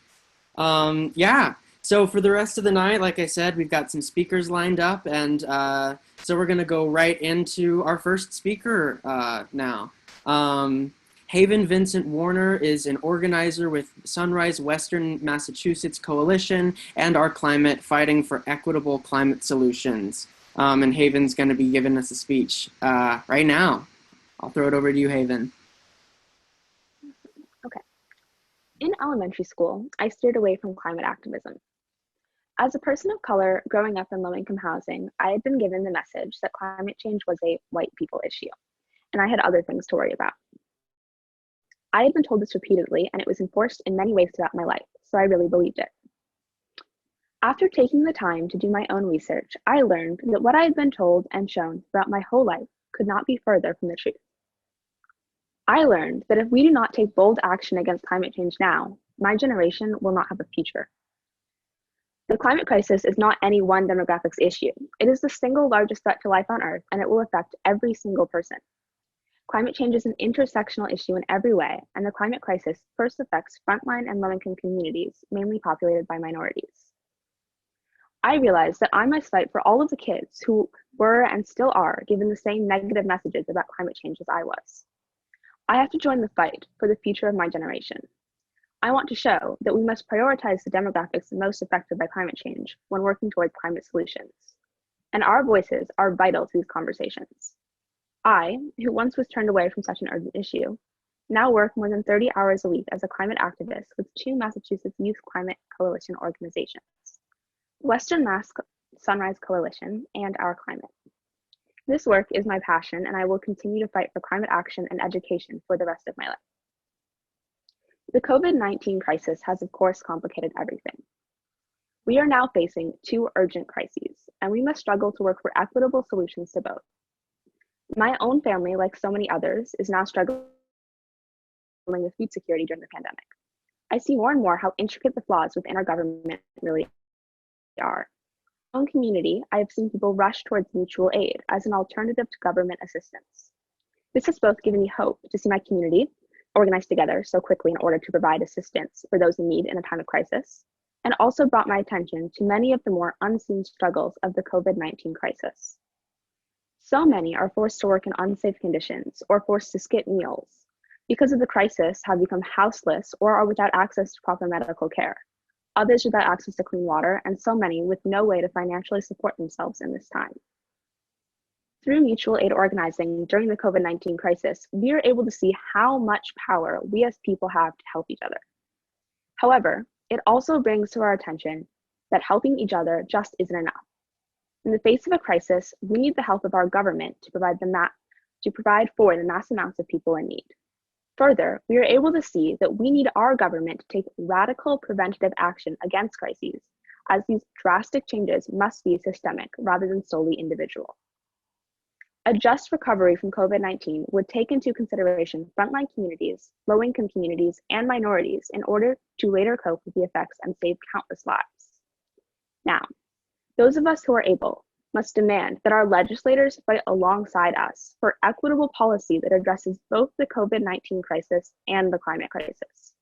A: Yeah, so for the rest of the night, like I said, we've got some speakers lined up, and so we're going to go right into our first speaker now. Haven Vincent Warner is an organizer with Sunrise Western Massachusetts Coalition and Our Climate, fighting for equitable climate solutions. And Haven's going to be giving us a speech right now. I'll throw it over to you, Haven.
F: Okay. In elementary school, I steered away from climate activism. As a person of color growing up in low-income housing, I had been given the message that climate change was a white people issue, and I had other things to worry about. I had been told this repeatedly, and it was enforced in many ways throughout my life, so I really believed it. After taking the time to do my own research, I learned that what I had been told and shown throughout my whole life could not be further from the truth. I learned that if we do not take bold action against climate change now, my generation will not have a future. The climate crisis is not any one demographic's issue. It is the single largest threat to life on Earth, and it will affect every single person. Climate change is an intersectional issue in every way, and the climate crisis first affects frontline and low-income communities, mainly populated by minorities. I realized that I must fight for all of the kids who were and still are given the same negative messages about climate change as I was. I have to join the fight for the future of my generation. I want to show that we must prioritize the demographics most affected by climate change when working toward climate solutions. And our voices are vital to these conversations. I, who once was turned away from such an urgent issue, now work more than 30 hours a week as a climate activist with 2 Massachusetts Youth Climate Coalition organizations, Western Mass Sunrise Coalition, and Our Climate. This work is my passion, and I will continue to fight for climate action and education for the rest of my life. The COVID-19 crisis has, of course, complicated everything. We are now facing 2 urgent crises, and we must struggle to work for equitable solutions to both. My own family, like so many others, is now struggling with food security during the pandemic. I see more and more how intricate the flaws within our government really are. In my own community, I have seen people rush towards mutual aid as an alternative to government assistance. This has both given me hope to see my community organized together so quickly in order to provide assistance for those in need in a time of crisis, and also brought my attention to many of the more unseen struggles of the COVID-19 crisis. So many are forced to work in unsafe conditions or forced to skip meals because of the crisis, have become houseless or are without access to proper medical care. Others without access to clean water, and so many with no way to financially support themselves in this time. Through mutual aid organizing during the COVID-19 crisis, we are able to see how much power we as people have to help each other. However, it also brings to our attention that helping each other just isn't enough. In the face of a crisis, we need the help of our government to provide for the mass amounts of people in need. Further, we are able to see that we need our government to take radical preventative action against crises, as these drastic changes must be systemic rather than solely individual. A just recovery from COVID-19 would take into consideration frontline communities, low-income communities, and minorities in order to later cope with the effects and save countless lives. Now, those of us who are able must demand that our legislators fight alongside us for equitable policy that addresses both the COVID-19 crisis and the climate crisis.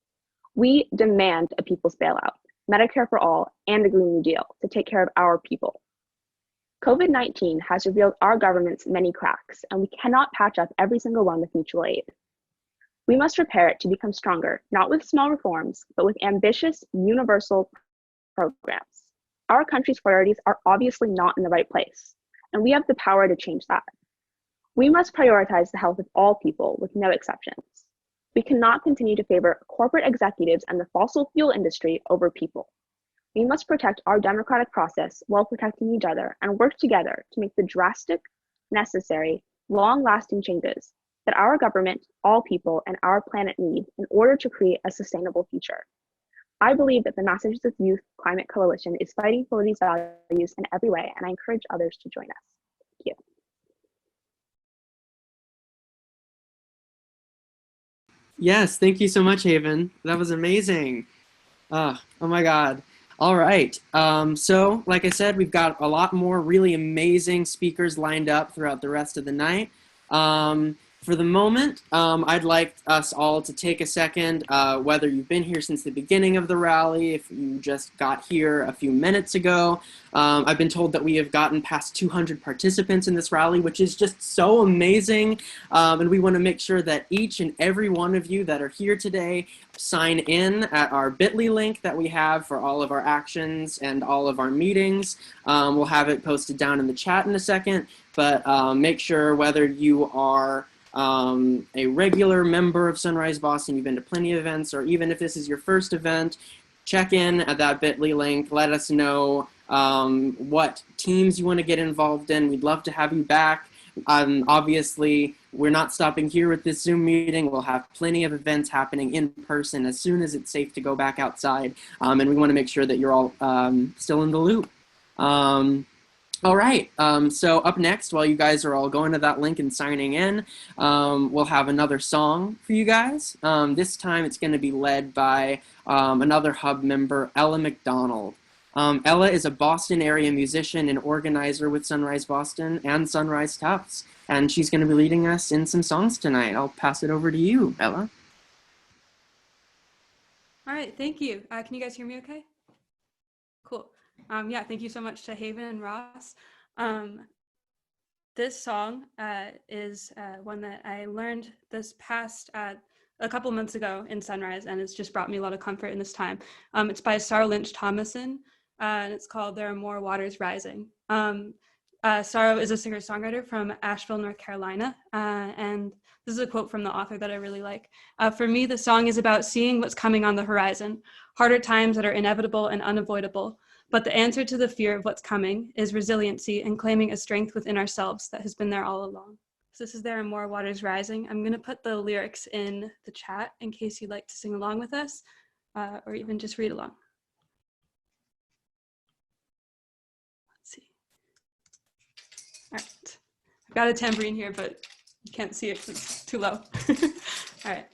F: We demand a people's bailout, Medicare for all, and a Green New Deal to take care of our people. COVID-19 has revealed our government's many cracks, and we cannot patch up every single one with mutual aid. We must repair it to become stronger, not with small reforms, but with ambitious, universal programs. Our country's priorities are obviously not in the right place, and we have the power to change that. We must prioritize the health of all people with no exceptions. We cannot continue to favor corporate executives and the fossil fuel industry over people. We must protect our democratic process while protecting each other and work together to make the drastic, necessary, long-lasting changes that our government, all people, and our planet need in order to create a sustainable future. I believe that the Massachusetts Youth Climate Coalition is fighting for these values in every way, and I encourage others to join us. Thank you.
A: Yes, thank you so much, Haven. That was amazing. Oh my God. All right. So, like I said, we've got a lot more really amazing speakers lined up throughout the rest of the night. For the moment, I'd like us all to take a second, whether you've been here since the beginning of the rally, if you just got here a few minutes ago. I've been told that we have gotten past 200 participants in this rally, which is just so amazing. And we want to make sure that each and every one of you that are here today sign in at our bit.ly link that we have for all of our actions and all of our meetings. We'll have it posted down in the chat in a second, but make sure whether you are a regular member of Sunrise Boston, you've been to plenty of events, or even if this is your first event, check in at that bit.ly link. Let us know what teams you want to get involved in. We'd love to have you back. Obviously, we're not stopping here with this Zoom meeting. We'll have plenty of events happening in person as soon as it's safe to go back outside. And we want to make sure that you're all still in the loop. All right, so up next, while you guys are all going to that link and signing in, we'll have another song for you guys. This time it's going to be led by another Hub member, Ella McDonald. Ella is a Boston area musician and organizer with Sunrise Boston and Sunrise Tufts, and she's going to be leading us in some songs tonight. I'll pass it over to you, Ella.
G: All right, thank you. Can you guys hear me okay? Cool. Yeah, thank you so much to Haven and Ross. This song is one that I learned this past a couple months ago in Sunrise, and it's just brought me a lot of comfort in this time. It's by Sarah Lynch Thomason, and it's called There Are More Waters Rising. Sorrow is a singer-songwriter from Asheville, North Carolina, and this is a quote from the author that I really like. For me, the song is about seeing what's coming on the horizon, harder times that are inevitable and unavoidable, but the answer to the fear of what's coming is resiliency and claiming a strength within ourselves that has been there all along. So this is There Are More Waters Rising. I'm going to put the lyrics in the chat in case you'd like to sing along with us, or even just read along. Let's see. All right, I've got a tambourine here, but you can't see it because it's too low. All right.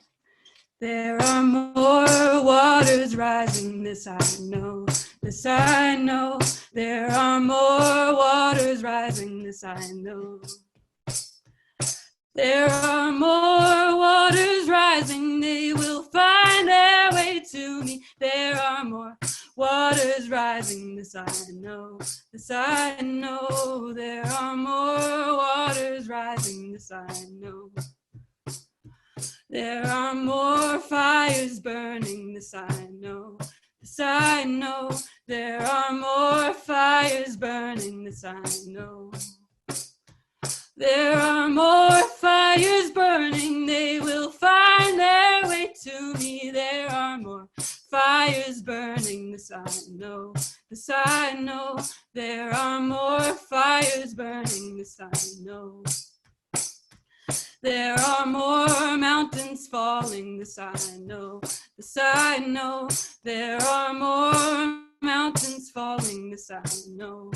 G: There are more waters rising, this I know, this I know. There are more waters rising, this I know. There are more waters rising, they will find their way to me. There are more waters rising, this I know, this I know. There are more waters rising, this I know. There are more fires burning, this I know, this I know. There are more fires burning, this I know. There are more fires burning, they will find their way to me. There are more fires burning, this I know, this I know. There are more fires burning, this I know. There are more mountains falling, this I know, this I know. There are more mountains falling, this I know.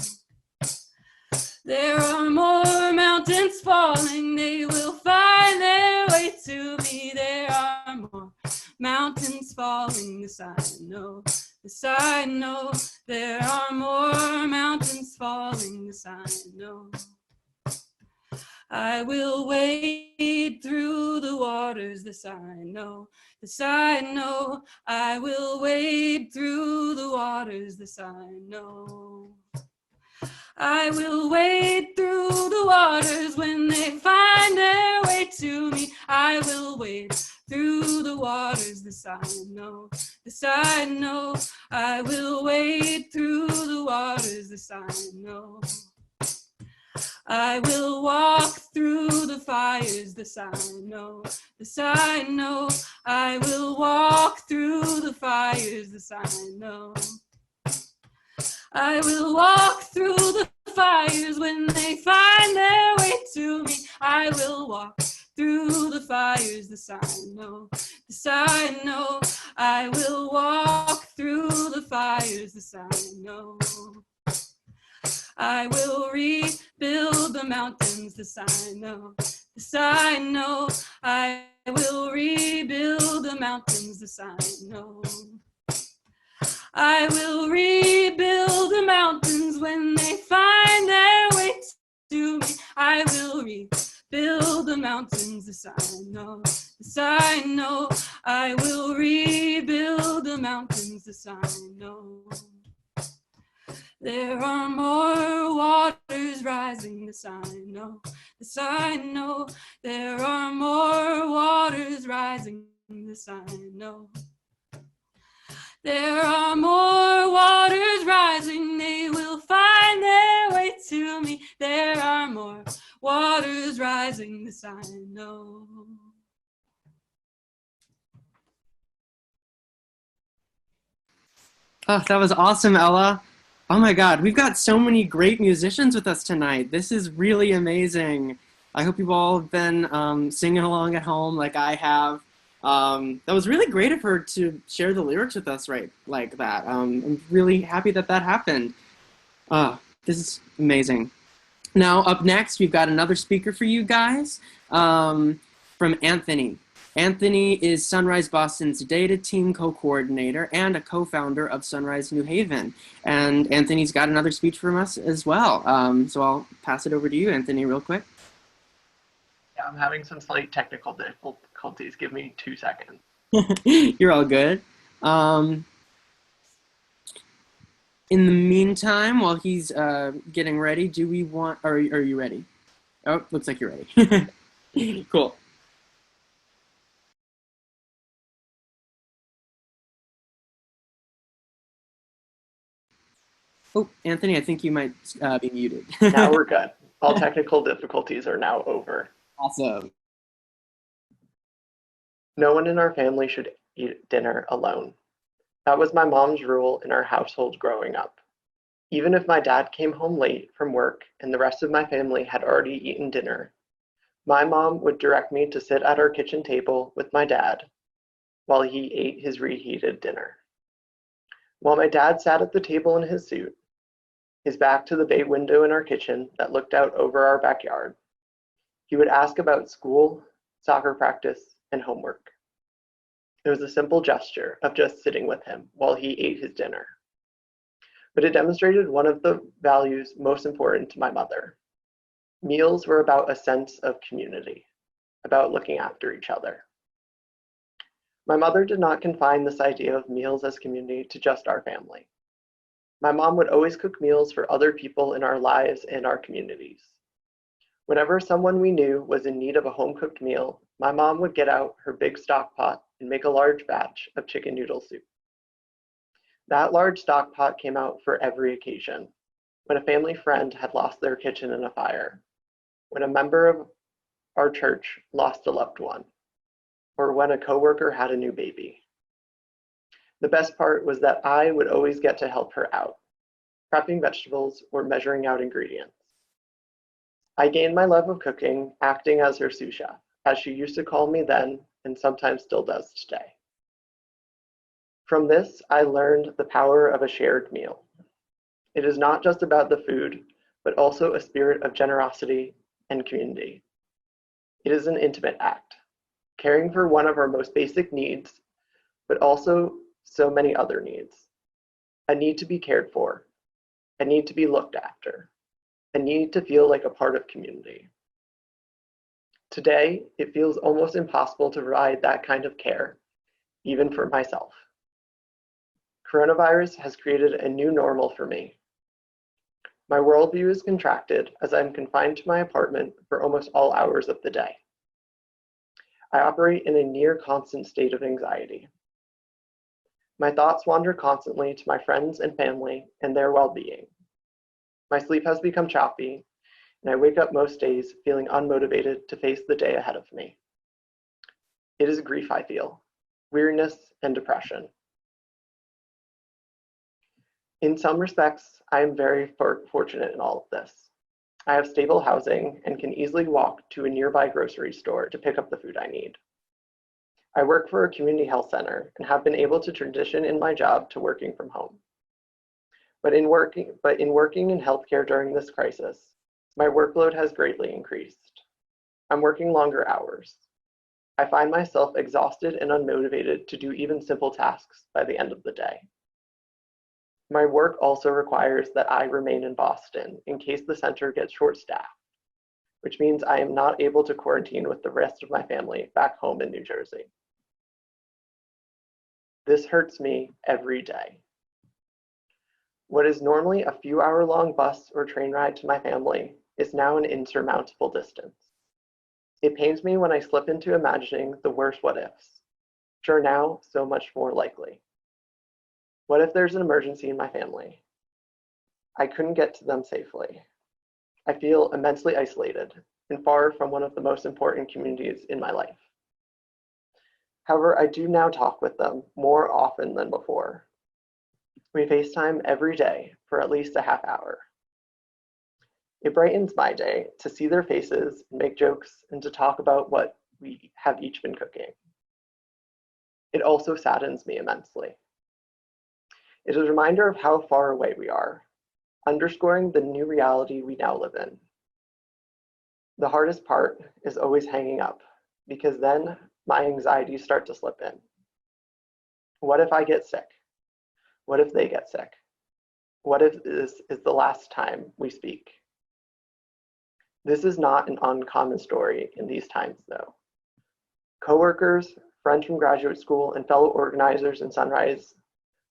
G: There are more mountains falling, they will find their way to me. There are more mountains falling, this I know, this I know. There are more mountains falling, this I know. I will wade through the waters, this I know, this I know. I will wade through the waters, this I know. I will wade through the waters when they find their way to me. I will wade through the waters, this I know, this I know. I will wade through the waters, this I know. I will walk through the fires, this I know, this I know. I will walk through the fires, this I know. I will walk through the fires when they find their way to me. I will walk through the fires, this I know, this I know. I will walk through the fires, this I know. I will rebuild the mountains, this I know, this I know. I will rebuild the mountains, this I know. I will rebuild the mountains when they find their way to me. I will rebuild the mountains, this I know, this I know. I will rebuild the mountains, this I know. There are more waters rising, this I know, this I know. There are more waters rising, this I know. There are more waters rising, they will find their way to me. There are more waters rising, this I know.
A: Oh, that was awesome, Ella. Oh my God, we've got so many great musicians with us tonight. This is really amazing. I hope you've all been singing along at home like I have. That was really great of her to share the lyrics with us right like that. I'm really happy that that happened. This is amazing. Now, up next, we've got another speaker for you guys from Anthony. Anthony is Sunrise Boston's data team co-coordinator and a co-founder of Sunrise New Haven. And Anthony's got another speech from us as well. So I'll pass it over to you, Anthony, real quick.
H: Yeah, I'm having some slight technical difficulties. Give me 2 seconds.
A: You're all good. In the meantime, while he's getting ready, do we want, are you ready? Oh, looks like you're ready. Cool. Oh, Anthony, I think you might be muted.
H: Now we're good. All technical difficulties are now over.
A: Awesome.
H: No one in our family should eat dinner alone. That was my mom's rule in our household growing up. Even if my dad came home late from work and the rest of my family had already eaten dinner, my mom would direct me to sit at our kitchen table with my dad while he ate his reheated dinner. While my dad sat at the table in his suit, his back to the bay window in our kitchen that looked out over our backyard, he would ask about school, soccer practice, and homework. It was a simple gesture of just sitting with him while he ate his dinner. But it demonstrated one of the values most important to my mother. Meals were about a sense of community, about looking after each other. My mother did not confine this idea of meals as community to just our family. My mom would always cook meals for other people in our lives and our communities. Whenever someone we knew was in need of a home-cooked meal, my mom would get out her big stock pot and make a large batch of chicken noodle soup. That large stock pot came out for every occasion: when a family friend had lost their kitchen in a fire, when a member of our church lost a loved one, or when a coworker had a new baby. The best part was that I would always get to help her out, prepping vegetables or measuring out ingredients. I gained my love of cooking acting as her sous chef, as she used to call me then and sometimes still does today. From this, I learned the power of a shared meal. It is not just about the food, but also a spirit of generosity and community. It is an intimate act, caring for one of our most basic needs, but also so many other needs. A need to be cared for, a need to be looked after, a need to feel like a part of community. Today, it feels almost impossible to provide that kind of care, even for myself. Coronavirus has created a new normal for me. My worldview is contracted as I'm confined to my apartment for almost all hours of the day. I operate in a near constant state of anxiety. My thoughts wander constantly to my friends and family and their well-being. My sleep has become choppy, and I wake up most days feeling unmotivated to face the day ahead of me. It is grief I feel, weariness and depression. In some respects, I am very fortunate in all of this. I have stable housing and can easily walk to a nearby grocery store to pick up the food I need. I work for a community health center and have been able to transition in my job to working from home. But in working in healthcare during this crisis, my workload has greatly increased. I'm working longer hours. I find myself exhausted and unmotivated to do even simple tasks by the end of the day. My work also requires that I remain in Boston in case the center gets short-staffed, which means I am not able to quarantine with the rest of my family back home in New Jersey. This hurts me every day. What is normally a few hour-long bus or train ride to my family is now an insurmountable distance. It pains me when I slip into imagining the worst what-ifs, which are now so much more likely. What if there's an emergency in my family? I couldn't get to them safely. I feel immensely isolated and far from one of the most important communities in my life. However, I do now talk with them more often than before. We FaceTime every day for at least a half hour. It brightens my day to see their faces and make jokes and to talk about what we have each been cooking. It also saddens me immensely. It is a reminder of how far away we are, underscoring the new reality we now live in. The hardest part is always hanging up, because then my anxieties start to slip in. What if I get sick? What if they get sick? What if this is the last time we speak? This is not an uncommon story in these times, though. Coworkers, friends from graduate school, and fellow organizers in Sunrise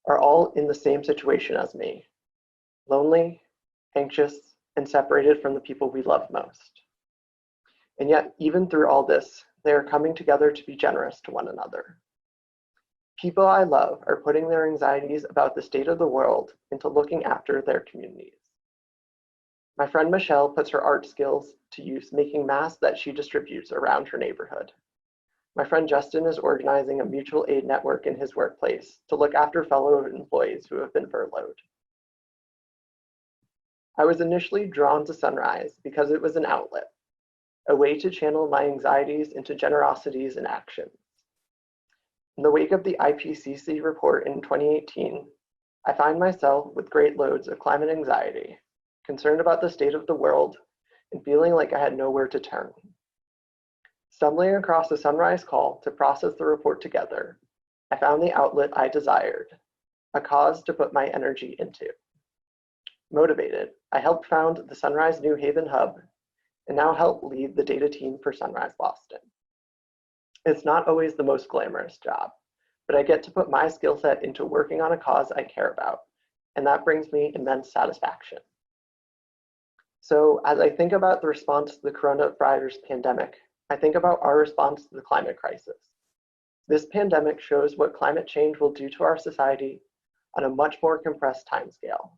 H: are all in the same situation as me: lonely, anxious, and separated from the people we love most. And yet, even through all this, they are coming together to be generous to one another. People I love are putting their anxieties about the state of the world into looking after their communities. My friend Michelle puts her art skills to use making masks that she distributes around her neighborhood. My friend Justin is organizing a mutual aid network in his workplace to look after fellow employees who have been furloughed. I was initially drawn to Sunrise because it was an outlet, a way to channel my anxieties into generosities and actions. In the wake of the IPCC report in 2018, I find myself with great loads of climate anxiety, concerned about the state of the world, and feeling like I had nowhere to turn. Stumbling across a Sunrise call to process the report together, I found the outlet I desired, a cause to put my energy into. Motivated, I helped found the Sunrise New Haven Hub and now help lead the data team for Sunrise Boston. It's not always the most glamorous job, but I get to put my skill set into working on a cause I care about, and that brings me immense satisfaction. So as I think about the response to the coronavirus pandemic, I think about our response to the climate crisis. This pandemic shows what climate change will do to our society on a much more compressed timescale.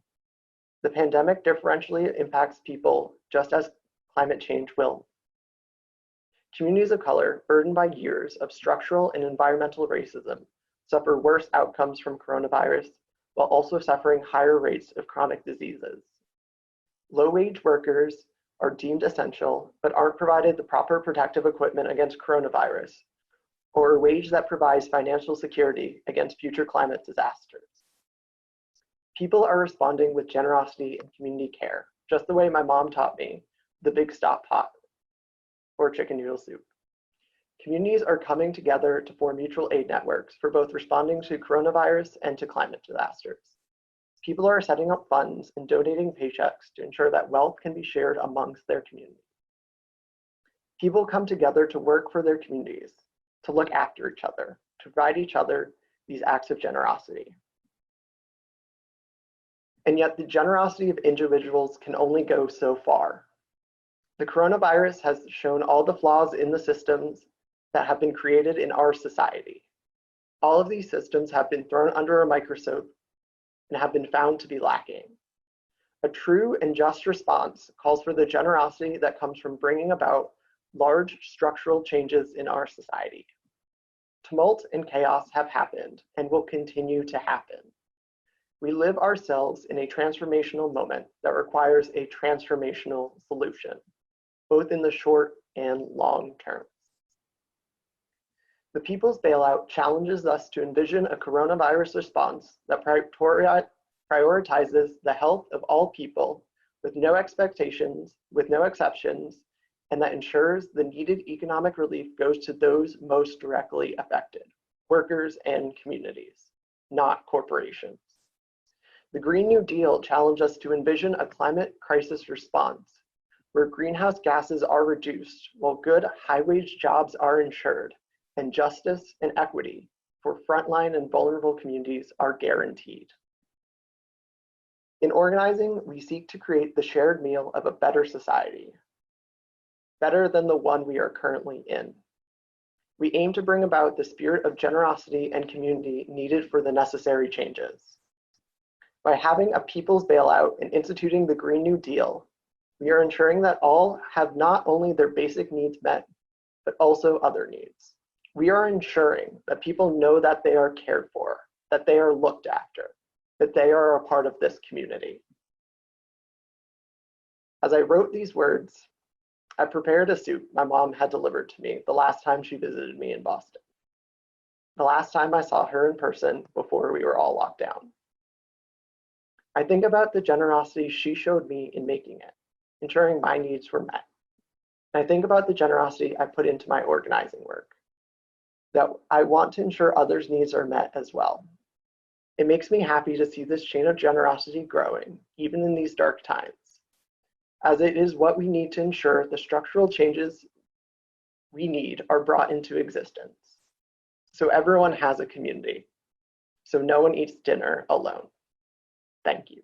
H: The pandemic differentially impacts people just as climate change will. Communities of color, burdened by years of structural and environmental racism, suffer worse outcomes from coronavirus while also suffering higher rates of chronic diseases. Low-wage workers are deemed essential but aren't provided the proper protective equipment against coronavirus or a wage that provides financial security against future climate disasters. People are responding with generosity and community care, just the way my mom taught me, the big stop pot or chicken noodle soup. Communities are coming together to form mutual aid networks for both responding to coronavirus and to climate disasters. People are setting up funds and donating paychecks to ensure that wealth can be shared amongst their community. People come together to work for their communities, to look after each other, to provide each other these acts of generosity. And yet the generosity of individuals can only go so far. The coronavirus has shown all the flaws in the systems that have been created in our society. All of these systems have been thrown under a microscope and have been found to be lacking. A true and just response calls for the generosity that comes from bringing about large structural changes in our society. Tumult and chaos have happened and will continue to happen. We live ourselves in a transformational moment that requires a transformational solution, both in the short and long term. The People's Bailout challenges us to envision a coronavirus response that prioritizes the health of all people with no expectations, with no exceptions, and that ensures the needed economic relief goes to those most directly affected, workers and communities, not corporations. The Green New Deal challenged us to envision a climate crisis response where greenhouse gases are reduced while good high-wage jobs are ensured and justice and equity for frontline and vulnerable communities are guaranteed. In organizing, we seek to create the shared meal of a better society, better than the one we are currently in. We aim to bring about the spirit of generosity and community needed for the necessary changes. By having a people's bailout and instituting the Green New Deal, we are ensuring that all have not only their basic needs met, but also other needs. We are ensuring that people know that they are cared for, that they are looked after, that they are a part of this community. As I wrote these words, I prepared a soup my mom had delivered to me the last time she visited me in Boston. The last time I saw her in person before we were all locked down. I think about the generosity she showed me in making it, ensuring my needs were met. And I think about the generosity I put into my organizing work, that I want to ensure others' needs are met as well. It makes me happy to see this chain of generosity growing, even in these dark times, as it is what we need to ensure the structural changes we need are brought into existence. So everyone has a community, so no one eats dinner alone. Thank you.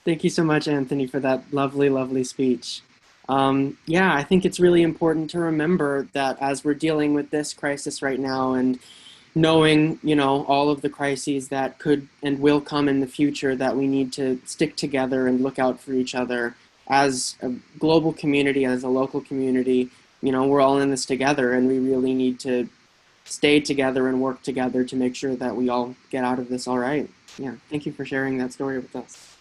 A: Thank you so much, Anthony, for that lovely, lovely speech. Yeah, I think it's really important to remember that as we're dealing with this crisis right now and knowing, all of the crises that could and will come in the future, that we need to stick together and look out for each other as a global community, as a local community. We're all in this together, and we really need to stay together and work together to make sure that we all get out of this all right. Yeah, thank you for sharing that story with us.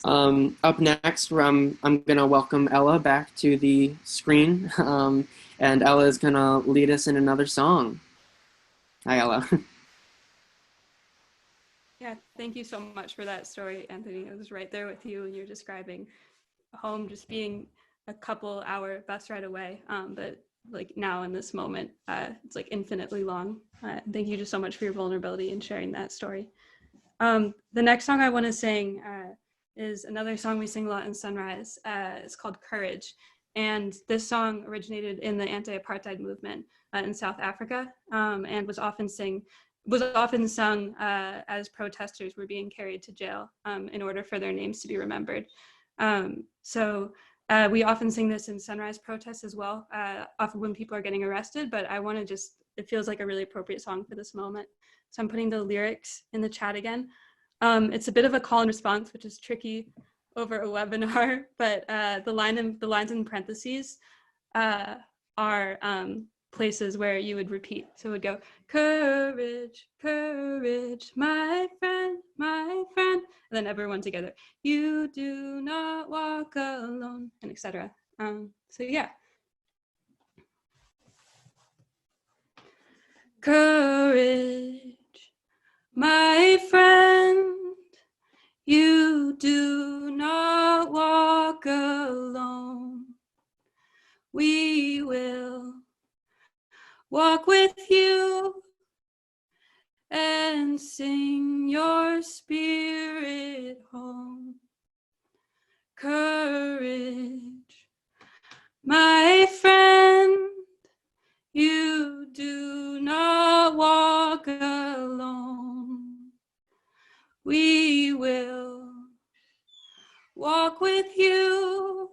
A: Up next, I'm going to welcome Ella back to the screen, and Ella is going to lead us in another song. Hi, Ella.
G: Yeah, thank you so much for that story, Anthony. I was right there with you when you're describing home just being a couple hour bus ride away. But like now in this moment, it's like infinitely long. Thank you just so much for your vulnerability and sharing that story. The next song I want to sing is another song we sing a lot in Sunrise. It's called Courage. And this song originated in the anti-apartheid movement in South Africa, and was often sung as protesters were being carried to jail in order for their names to be remembered. So we often sing this in Sunrise protests as well, often when people are getting arrested, but I want to it feels like a really appropriate song for this moment. So I'm putting the lyrics in the chat again. It's a bit of a call and response, which is tricky over a webinar, but the lines in parentheses are places where you would repeat. So it would go, courage, courage, my friend, and then everyone together, you do not walk alone, and etc. So yeah. Courage, my friend, you do not walk alone. We will walk with you and sing your spirit home. Courage, my friend, you do not walk alone. We will walk with you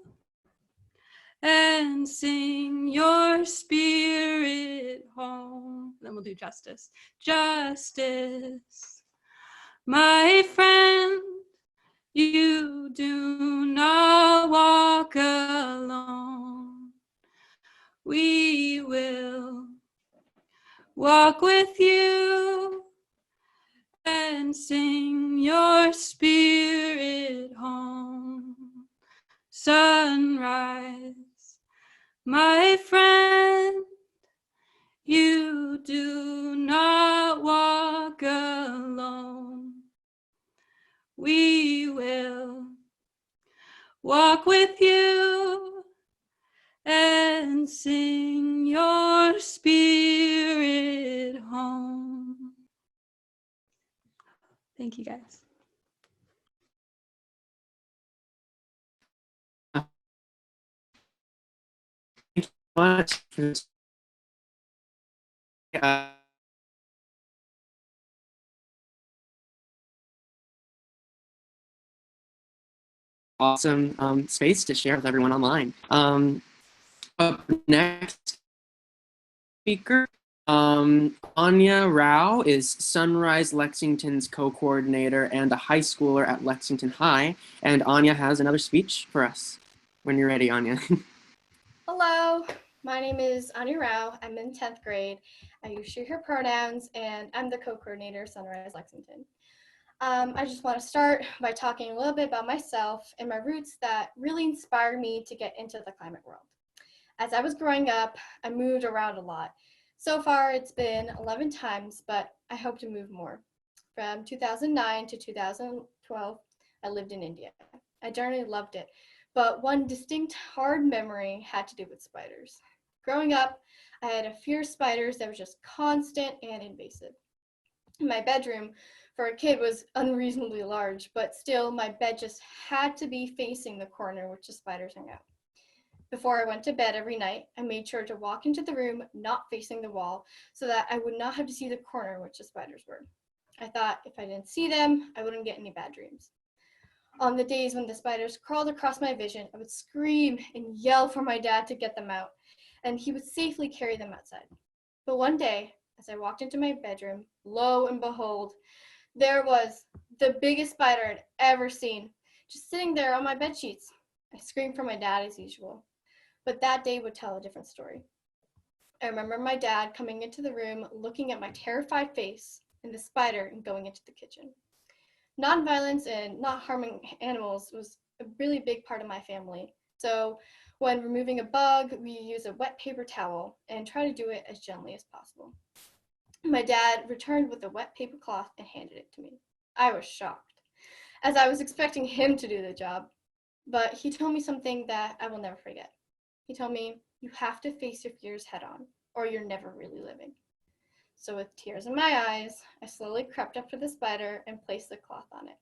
G: and sing your spirit home. Then we'll do justice. Justice, my friend, you do not walk alone. We will walk with you and sing your spirit home. Sunrise, my friend, you do not walk alone. We will walk with you and sing your spirit home. Thank you, guys.
A: Thank you so much. Awesome space to share with everyone online. Up next speaker, Anya Rao is Sunrise Lexington's co-coordinator and a high schooler at Lexington High, and Anya has another speech for us. When you're ready, Anya.
I: Hello, my name is Anya Rao. I'm in 10th grade. I use she, her pronouns, and I'm the co-coordinator of Sunrise Lexington. I just want to start by talking a little bit about myself and my roots that really inspired me to get into the climate world. As I was growing up, I moved around a lot. So far, it's been 11 times, but I hope to move more. From 2009 to 2012, I lived in India. I generally loved it, but one distinct hard memory had to do with spiders. Growing up, I had a fear of spiders that was just constant and invasive. My bedroom for a kid was unreasonably large, but still my bed just had to be facing the corner which the spiders hung out. Before I went to bed every night, I made sure to walk into the room not facing the wall so that I would not have to see the corner which the spiders were. I thought if I didn't see them, I wouldn't get any bad dreams. On the days when the spiders crawled across my vision, I would scream and yell for my dad to get them out, and he would safely carry them outside. But one day, as I walked into my bedroom, lo and behold, there was the biggest spider I'd ever seen, just sitting there on my bed sheets. I screamed for my dad as usual, but that day would tell a different story. I remember my dad coming into the room, looking at my terrified face and the spider, and going into the kitchen. Nonviolence and not harming animals was a really big part of my family. So when removing a bug, we use a wet paper towel and try to do it as gently as possible. My dad returned with a wet paper cloth and handed it to me. I was shocked, as I was expecting him to do the job, but he told me something that I will never forget. He told me, "You have to face your fears head on, or you're never really living." So with tears in my eyes, I slowly crept up to the spider and placed the cloth on it.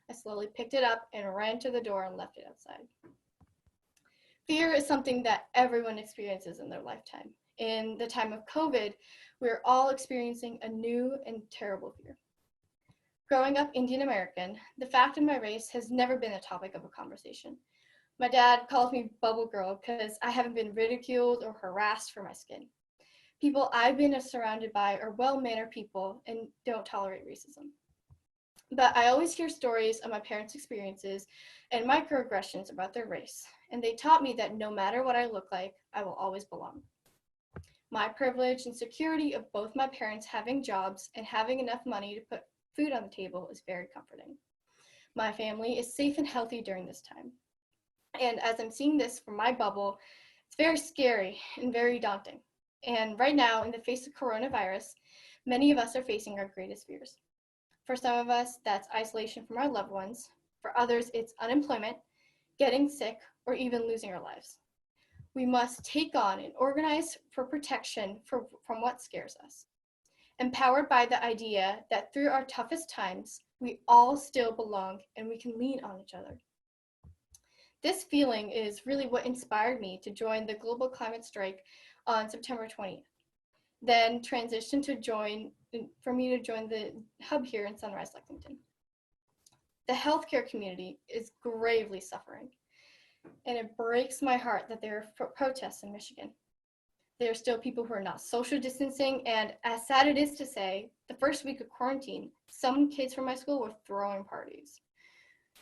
I: I slowly picked it up and ran to the door and left it outside. Fear is something that everyone experiences in their lifetime. In the time of COVID, we're all experiencing a new and terrible fear. Growing up Indian American, the fact of my race has never been a topic of a conversation. My dad calls me Bubble Girl because I haven't been ridiculed or harassed for my skin. People I've been surrounded by are well-mannered people and don't tolerate racism. But I always hear stories of my parents' experiences and microaggressions about their race, and they taught me that no matter what I look like, I will always belong. My privilege and security of both my parents having jobs and having enough money to put food on the table is very comforting. My family is safe and healthy during this time. And as I'm seeing this from my bubble, it's very scary and very daunting. And right now, in the face of coronavirus, many of us are facing our greatest fears. For some of us, that's isolation from our loved ones. For others, it's unemployment, getting sick, or even losing our lives. We must take on and organize for protection from what scares us. Empowered by the idea that through our toughest times, we all still belong and we can lean on each other. This feeling is really what inspired me to join the Global Climate Strike on September 20th. Then transitioned to join the hub here in Sunrise, Lexington. The healthcare community is gravely suffering, and it breaks my heart that there are protests in Michigan. There are still people who are not social distancing, and as sad it is to say, the first week of quarantine, some kids from my school were throwing parties.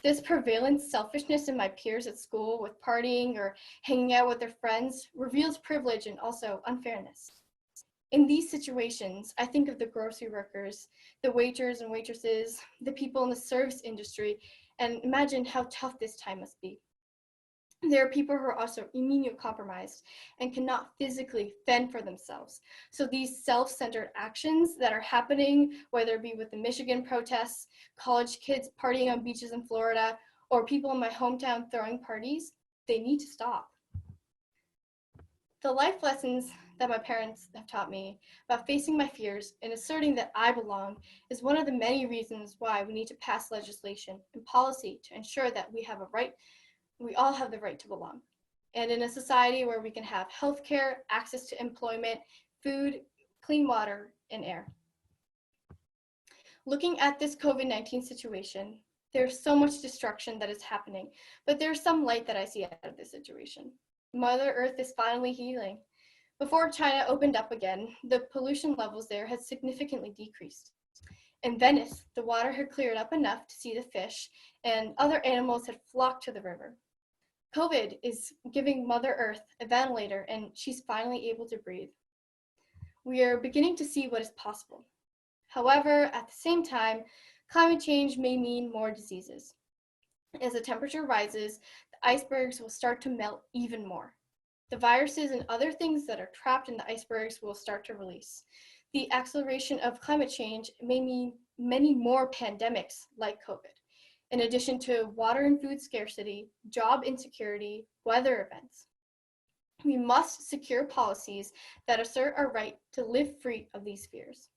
I: This prevalent selfishness in my peers at school with partying or hanging out with their friends reveals privilege and also unfairness. In these situations, I think of the grocery workers, the waiters and waitresses, the people in the service industry, and imagine how tough this time must be. There are people who are also immunocompromised and cannot physically fend for themselves. So these self-centered actions that are happening, whether it be with the Michigan protests, college kids partying on beaches in Florida, or people in my hometown throwing parties, they need to stop. The life lessons that my parents have taught me about facing my fears and asserting that I belong is one of the many reasons why we need to pass legislation and policy to ensure that we all have the right to belong. And in a society where we can have healthcare, access to employment, food, clean water, and air. Looking at this COVID-19 situation, there's so much destruction that is happening, but there's some light that I see out of this situation. Mother Earth is finally healing. Before China opened up again, the pollution levels there had significantly decreased. In Venice, the water had cleared up enough to see the fish, and other animals had flocked to the river. COVID is giving Mother Earth a ventilator, and she's finally able to breathe. We are beginning to see what is possible. However, at the same time, climate change may mean more diseases. As the temperature rises, the icebergs will start to melt even more. The viruses and other things that are trapped in the icebergs will start to release. The acceleration of climate change may mean many more pandemics like COVID, in addition to water and food scarcity, job insecurity, weather events. We must secure policies that assert our right to live free of these fears.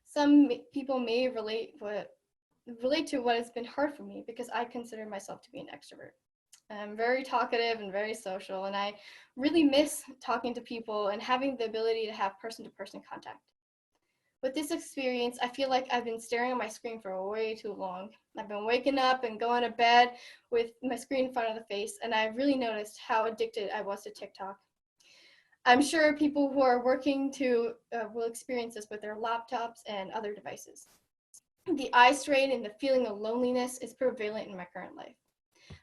I: Some people may relate to what has been hard for me because I consider myself to be an extrovert. I'm very talkative and very social, and I really miss talking to people and having the ability to have person-to-person contact. With this experience, I feel like I've been staring at my screen for way too long. I've been waking up and going to bed with my screen in front of the face, and I've really noticed how addicted I was to TikTok. I'm sure people who are working will experience this with their laptops and other devices. The eye strain and the feeling of loneliness is prevalent in my current life.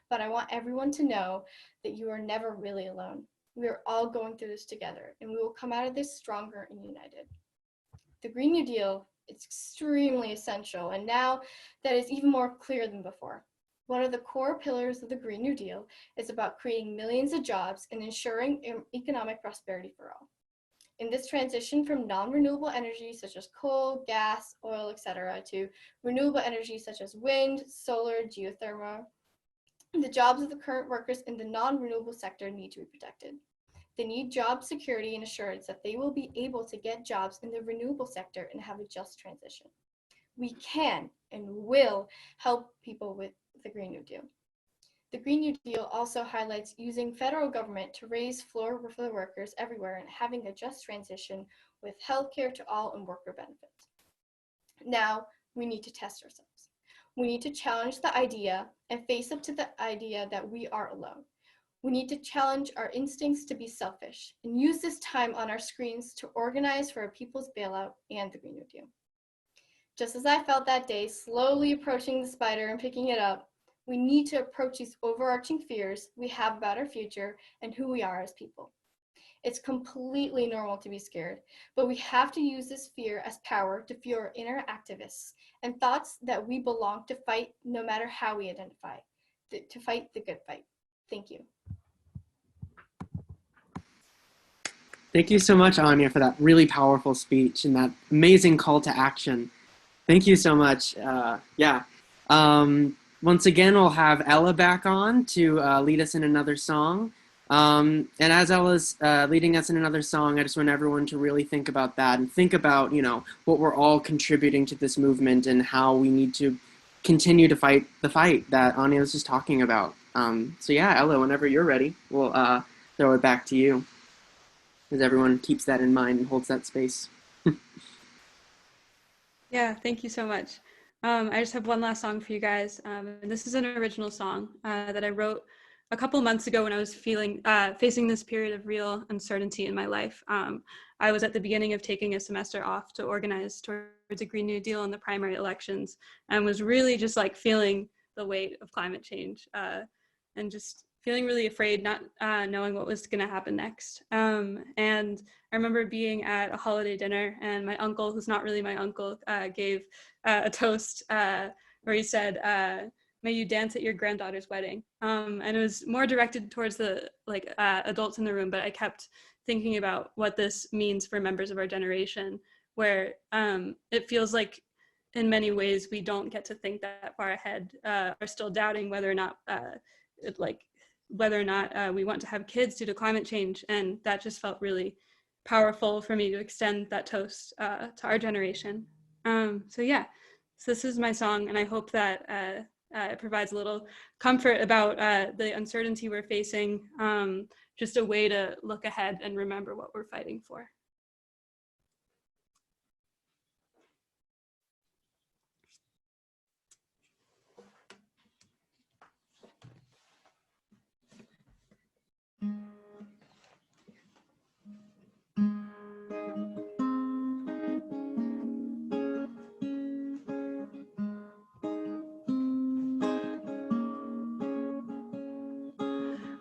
I: But I want everyone to know that you are never really alone. We are all going through this together, and we will come out of this stronger and united. The Green New Deal is extremely essential, and now that is even more clear than before. One of the core pillars of the Green New Deal is about creating millions of jobs and ensuring economic prosperity for all. In this transition from non-renewable energy such as coal, gas, oil, etc., to renewable energy such as wind, solar, geothermal, the jobs of the current workers in the non-renewable sector need to be protected. They need job security and assurance that they will be able to get jobs in the renewable sector and have a just transition. We can and will help people with the Green New Deal. The Green New Deal also highlights using federal government to raise floor for the workers everywhere and having a just transition with healthcare to all and worker benefits. Now, we need to test ourselves. We need to challenge the idea and face up to the idea that we are alone. We need to challenge our instincts to be selfish and use this time on our screens to organize for a people's bailout and the Green New Deal. Just as I felt that day, slowly approaching the spider and picking it up, we need to approach these overarching fears we have about our future and who we are as people. It's completely normal to be scared, but we have to use this fear as power to fuel our inner activists and thoughts that we belong to fight no matter how we identify, to fight the good fight. Thank you.
A: Thank you so much, Anya, for that really powerful speech and that amazing call to action. Thank you so much. Once again, we'll have Ella back on to lead us in another song. And as Ella's leading us in another song, I just want everyone to really think about that and think about, what we're all contributing to this movement and how we need to continue to fight the fight that Anya was just talking about. So yeah, Ella, whenever you're ready, we'll throw it back to you, as everyone keeps that in mind and holds that space.
G: Yeah, thank you so much. I just have one last song for you guys. And this is an original song that I wrote a couple months ago when I was facing this period of real uncertainty in my life. I was at the beginning of taking a semester off to organize towards a Green New Deal in the primary elections, and was really just like feeling the weight of climate change and just feeling really afraid, not knowing what was going to happen next. And I remember being at a holiday dinner, and my uncle, who's not really my uncle, gave a toast where he said, "May you dance at your granddaughter's wedding." And it was more directed towards the adults in the room, but I kept thinking about what this means for members of our generation, where it feels like in many ways we don't get to think that far ahead, are still doubting whether or not we want to have kids due to climate change. And that just felt really powerful for me to extend that toast to our generation. So this is my song, and I hope that it provides a little comfort about the uncertainty we're facing, just a way to look ahead and remember what we're fighting for.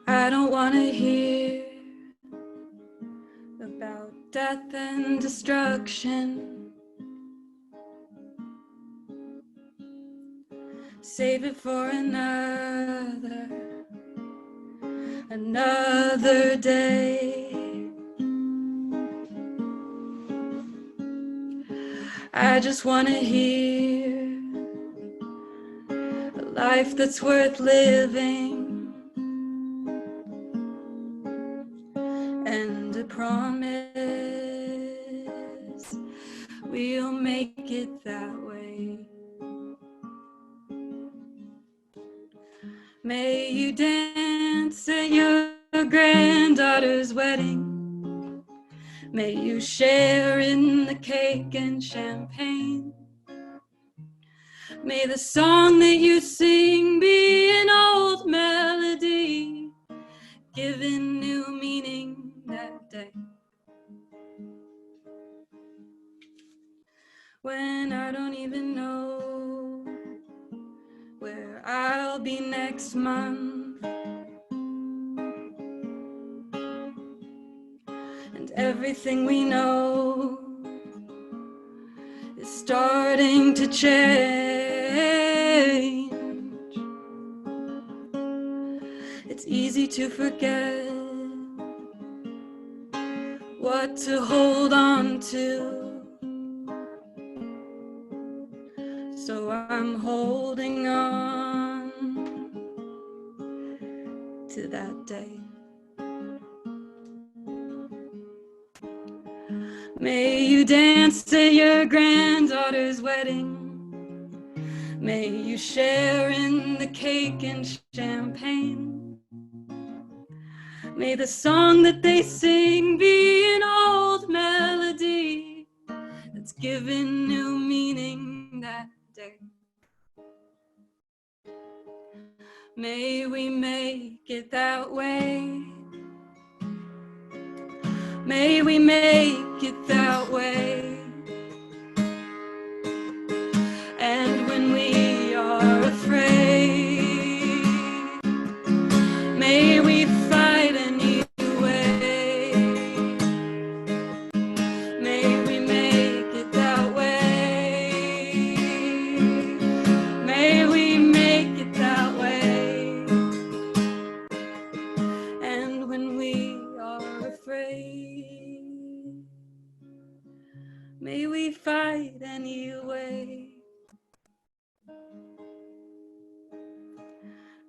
G: I don't want to hear about death and destruction. Save it for another day. I just want to hear a life that's worth living, and a promise we'll make it that way. May you dance at your granddaughter's wedding. May you share in the cake and champagne. May the song that you sing be an old melody, given new meaning that day. When I don't even know where I'll be next month, and everything we know is starting to change. It's easy to forget what to hold on to, so I'm holding on to that day. May you dance at your granddaughter's wedding. May you share in the cake and champagne. May the song that they sing be an old melody that's given new meaning that day. May we make it that way. May we make it that way. And when we are afraid, may we fight anyway. May we make it that way. May we make it that way. And when we are afraid, may we fight anyway.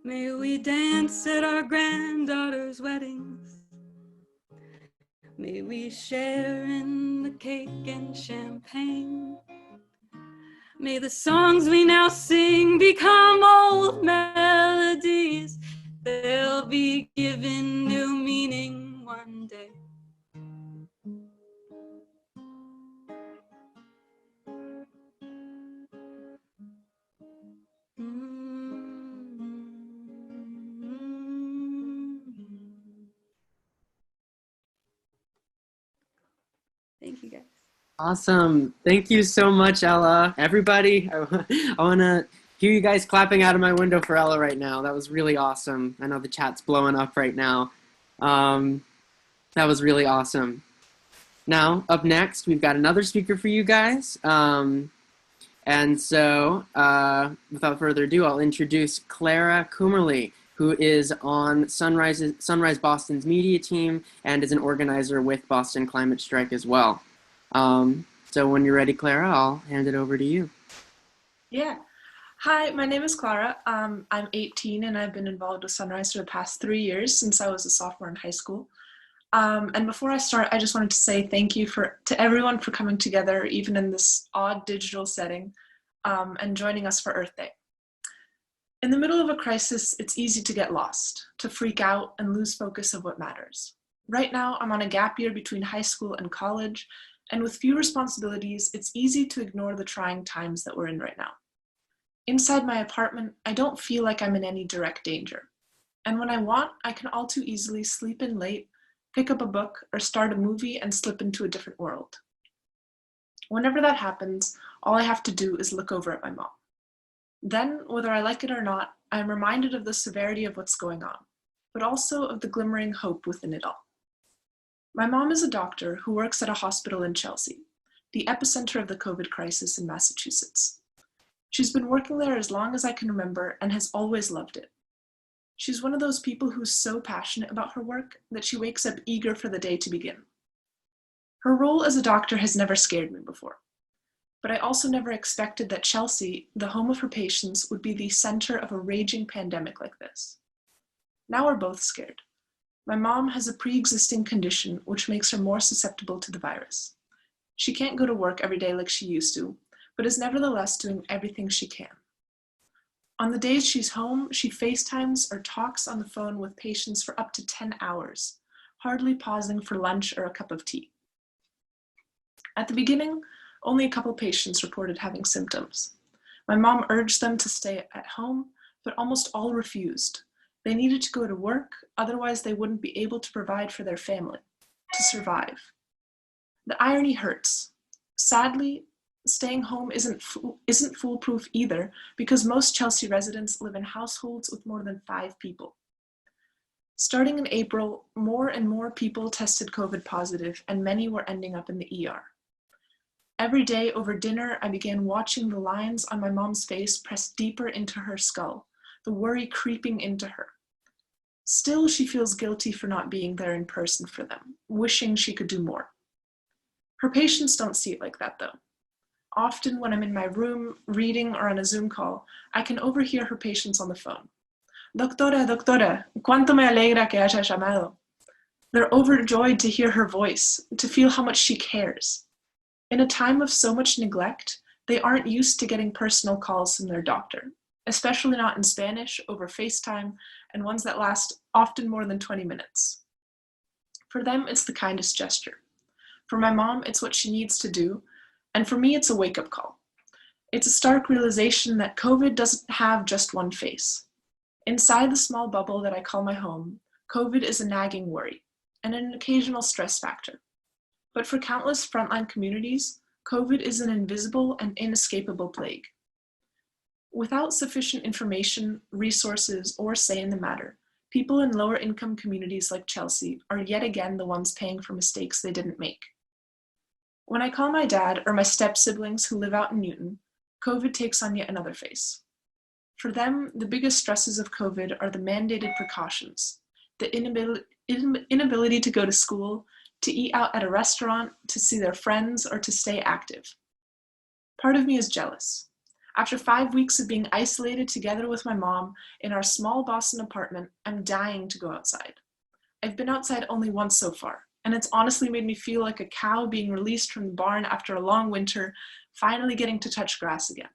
G: May we dance at our granddaughter's weddings. May we share in the cake and champagne. May the songs we now sing become old melodies. They'll be given new meaning one day. Thank you, guys.
A: Awesome. Thank you so much, Ella. Everybody, I want to hear you guys clapping out of my window for Ella right now. That was really awesome. I know the chat's blowing up right now. That was really awesome. Now, up next, we've got another speaker for you guys. And so, without further ado, I'll introduce Clara Kummerly, who is on Sunrise Boston's media team and is an organizer with Boston Climate Strike as well. So when you're ready, Clara, I'll hand it over to you.
J: Yeah. Hi, my name is Clara. I'm 18 and I've been involved with Sunrise for the past 3 years since I was a sophomore in high school. And before I start, I just wanted to say thank you to everyone for coming together, even in this odd digital setting, and joining us for Earth Day. In the middle of a crisis, it's easy to get lost, to freak out and lose focus of what matters. Right now, I'm on a gap year between high school and college, and with few responsibilities, it's easy to ignore the trying times that we're in right now. Inside my apartment, I don't feel like I'm in any direct danger. And when I want, I can all too easily sleep in late, pick up a book, or start a movie and slip into a different world. Whenever that happens, all I have to do is look over at my mom. Then, whether I like it or not, I am reminded of the severity of what's going on, but also of the glimmering hope within it all. My mom is a doctor who works at a hospital in Chelsea, the epicenter of the COVID crisis in Massachusetts. She's been working there as long as I can remember and has always loved it. She's one of those people who's so passionate about her work that she wakes up eager for the day to begin. Her role as a doctor has never scared me before, but I also never expected that Chelsea, the home of her patients, would be the center of a raging pandemic like this. Now we're both scared. My mom has a pre-existing condition which makes her more susceptible to the virus. She can't go to work every day like she used to, but is nevertheless doing everything she can. On the days she's home, she FaceTimes or talks on the phone with patients for up to 10 hours, hardly pausing for lunch or a cup of tea. At the beginning, only a couple patients reported having symptoms. My mom urged them to stay at home, but almost all refused. They needed to go to work, otherwise they wouldn't be able to provide for their family, to survive. The irony hurts. Sadly, staying home isn't foolproof either, because most Chelsea residents live in households with more than 5 people. Starting in April, more and more people tested COVID positive, and many were ending up in the ER. Every day over dinner, I began watching the lines on my mom's face press deeper into her skull, the worry creeping into her. Still, she feels guilty for not being there in person for them, wishing she could do more. Her patients don't see it like that, though. Often when I'm in my room, reading or on a Zoom call, I can overhear her patients on the phone. Doctora, doctora, cuánto me alegra que haya llamado. They're overjoyed to hear her voice, to feel how much she cares. In a time of so much neglect, they aren't used to getting personal calls from their doctor, especially not in Spanish, over FaceTime, and ones that last often more than 20 minutes. For them, it's the kindest gesture. For my mom, it's what she needs to do, and for me, it's a wake-up call. It's a stark realization that COVID doesn't have just one face. Inside the small bubble that I call my home, COVID is a nagging worry and an occasional stress factor. But for countless frontline communities, COVID is an invisible and inescapable plague. Without sufficient information, resources, or say in the matter, people in lower income communities like Chelsea are yet again the ones paying for mistakes they didn't make. When I call my dad or my step-siblings who live out in Newton, COVID takes on yet another face. For them, the biggest stresses of COVID are the mandated precautions, the inability to go to school, to eat out at a restaurant, to see their friends, or to stay active. Part of me is jealous. After 5 weeks of being isolated together with my mom in our small Boston apartment, I'm dying to go outside. I've been outside only once so far, and it's honestly made me feel like a cow being released from the barn after a long winter, finally getting to touch grass again.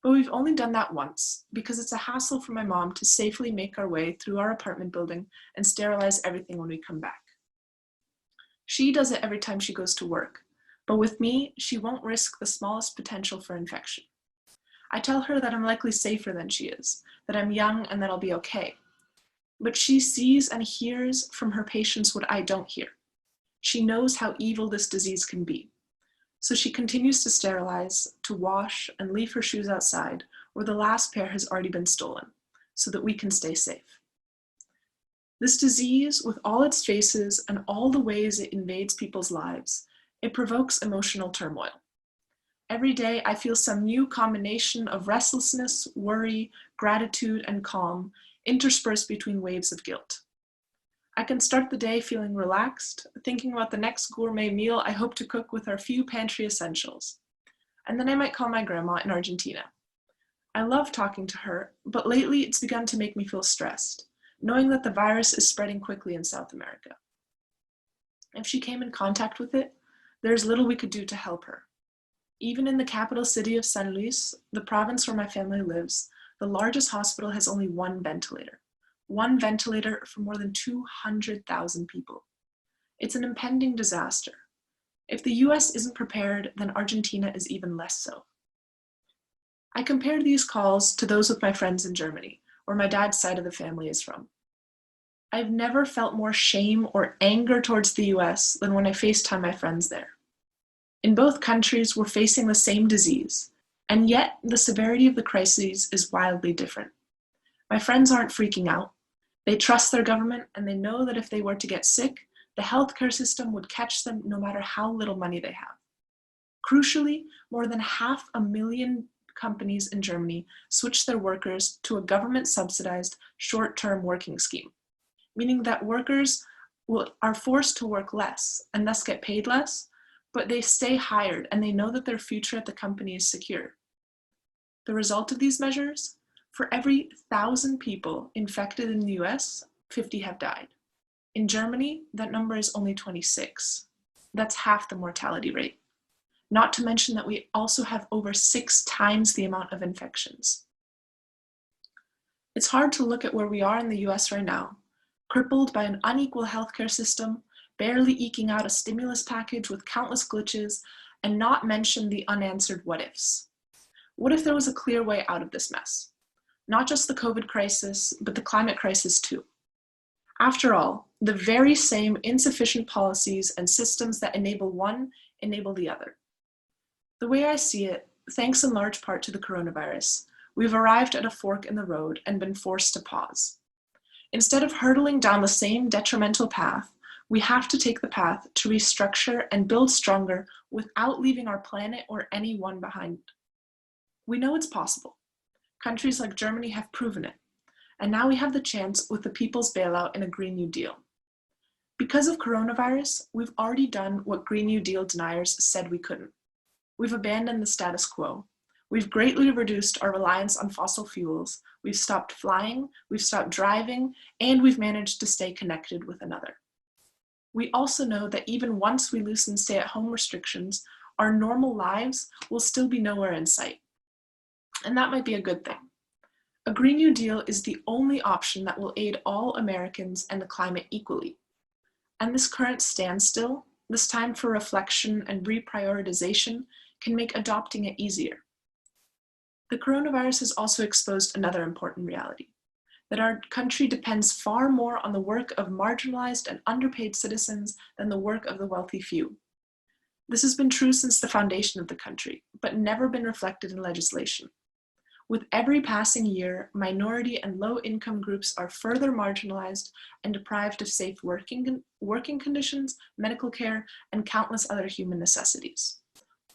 J: But we've only done that once, because it's a hassle for my mom to safely make our way through our apartment building and sterilize everything when we come back. She does it every time she goes to work, but with me, she won't risk the smallest potential for infection. I tell her that I'm likely safer than she is, that I'm young and that I'll be okay. But she sees and hears from her patients what I don't hear. She knows how evil this disease can be. So she continues to sterilize, to wash, and leave her shoes outside, where the last pair has already been stolen, so that we can stay safe. This disease, with all its faces and all the ways it invades people's lives, it provokes emotional turmoil. Every day I feel some new combination of restlessness, worry, gratitude, and calm interspersed between waves of guilt. I can start the day feeling relaxed, thinking about the next gourmet meal I hope to cook with our few pantry essentials. And then I might call my grandma in Argentina. I love talking to her, but lately it's begun to make me feel stressed, knowing that the virus is spreading quickly in South America. If she came in contact with it, there's little we could do to help her. Even in the capital city of San Luis, the province where my family lives, the largest hospital has only one ventilator for more than 200,000 people. It's an impending disaster. If the US isn't prepared, then Argentina is even less so. I compared these calls to those with my friends in Germany, where my dad's side of the family is from. I've never felt more shame or anger towards the US than when I FaceTime my friends there. In both countries, we're facing the same disease, and yet the severity of the crises is wildly different. My friends aren't freaking out. They trust their government, and they know that if they were to get sick, the healthcare system would catch them no matter how little money they have. Crucially, more than 500,000 companies in Germany switched their workers to a government-subsidized short-term working scheme, meaning that workers are forced to work less and thus get paid less, but they stay hired and they know that their future at the company is secure. The result of these measures? For every 1,000 people infected in the US, 50 have died. In Germany, that number is only 26. That's half the mortality rate. Not to mention that we also have over 6 times the amount of infections. It's hard to look at where we are in the US right now, crippled by an unequal healthcare system, barely eking out a stimulus package with countless glitches, and not mention the unanswered what ifs. What if there was a clear way out of this mess? Not just the COVID crisis, but the climate crisis too. After all, the very same insufficient policies and systems that enable one enable the other. The way I see it, thanks in large part to the coronavirus, we've arrived at a fork in the road and been forced to pause. Instead of hurtling down the same detrimental path, we have to take the path to restructure and build stronger without leaving our planet or anyone behind. We know it's possible. Countries like Germany have proven it. And now we have the chance with the People's Bailout and a Green New Deal. Because of coronavirus, we've already done what Green New Deal deniers said we couldn't. We've abandoned the status quo. We've greatly reduced our reliance on fossil fuels. We've stopped flying, we've stopped driving, and we've managed to stay connected with another. We also know that even once we loosen stay-at-home restrictions, our normal lives will still be nowhere in sight. And that might be a good thing. A Green New Deal is the only option that will aid all Americans and the climate equally. And this current standstill, this time for reflection and reprioritization, can make adopting it easier. The coronavirus has also exposed another important reality, that our country depends far more on the work of marginalized and underpaid citizens than the work of the wealthy few. This has been true since the foundation of the country, but never been reflected in legislation. With every passing year, minority and low-income groups are further marginalized and deprived of safe working conditions, medical care, and countless other human necessities.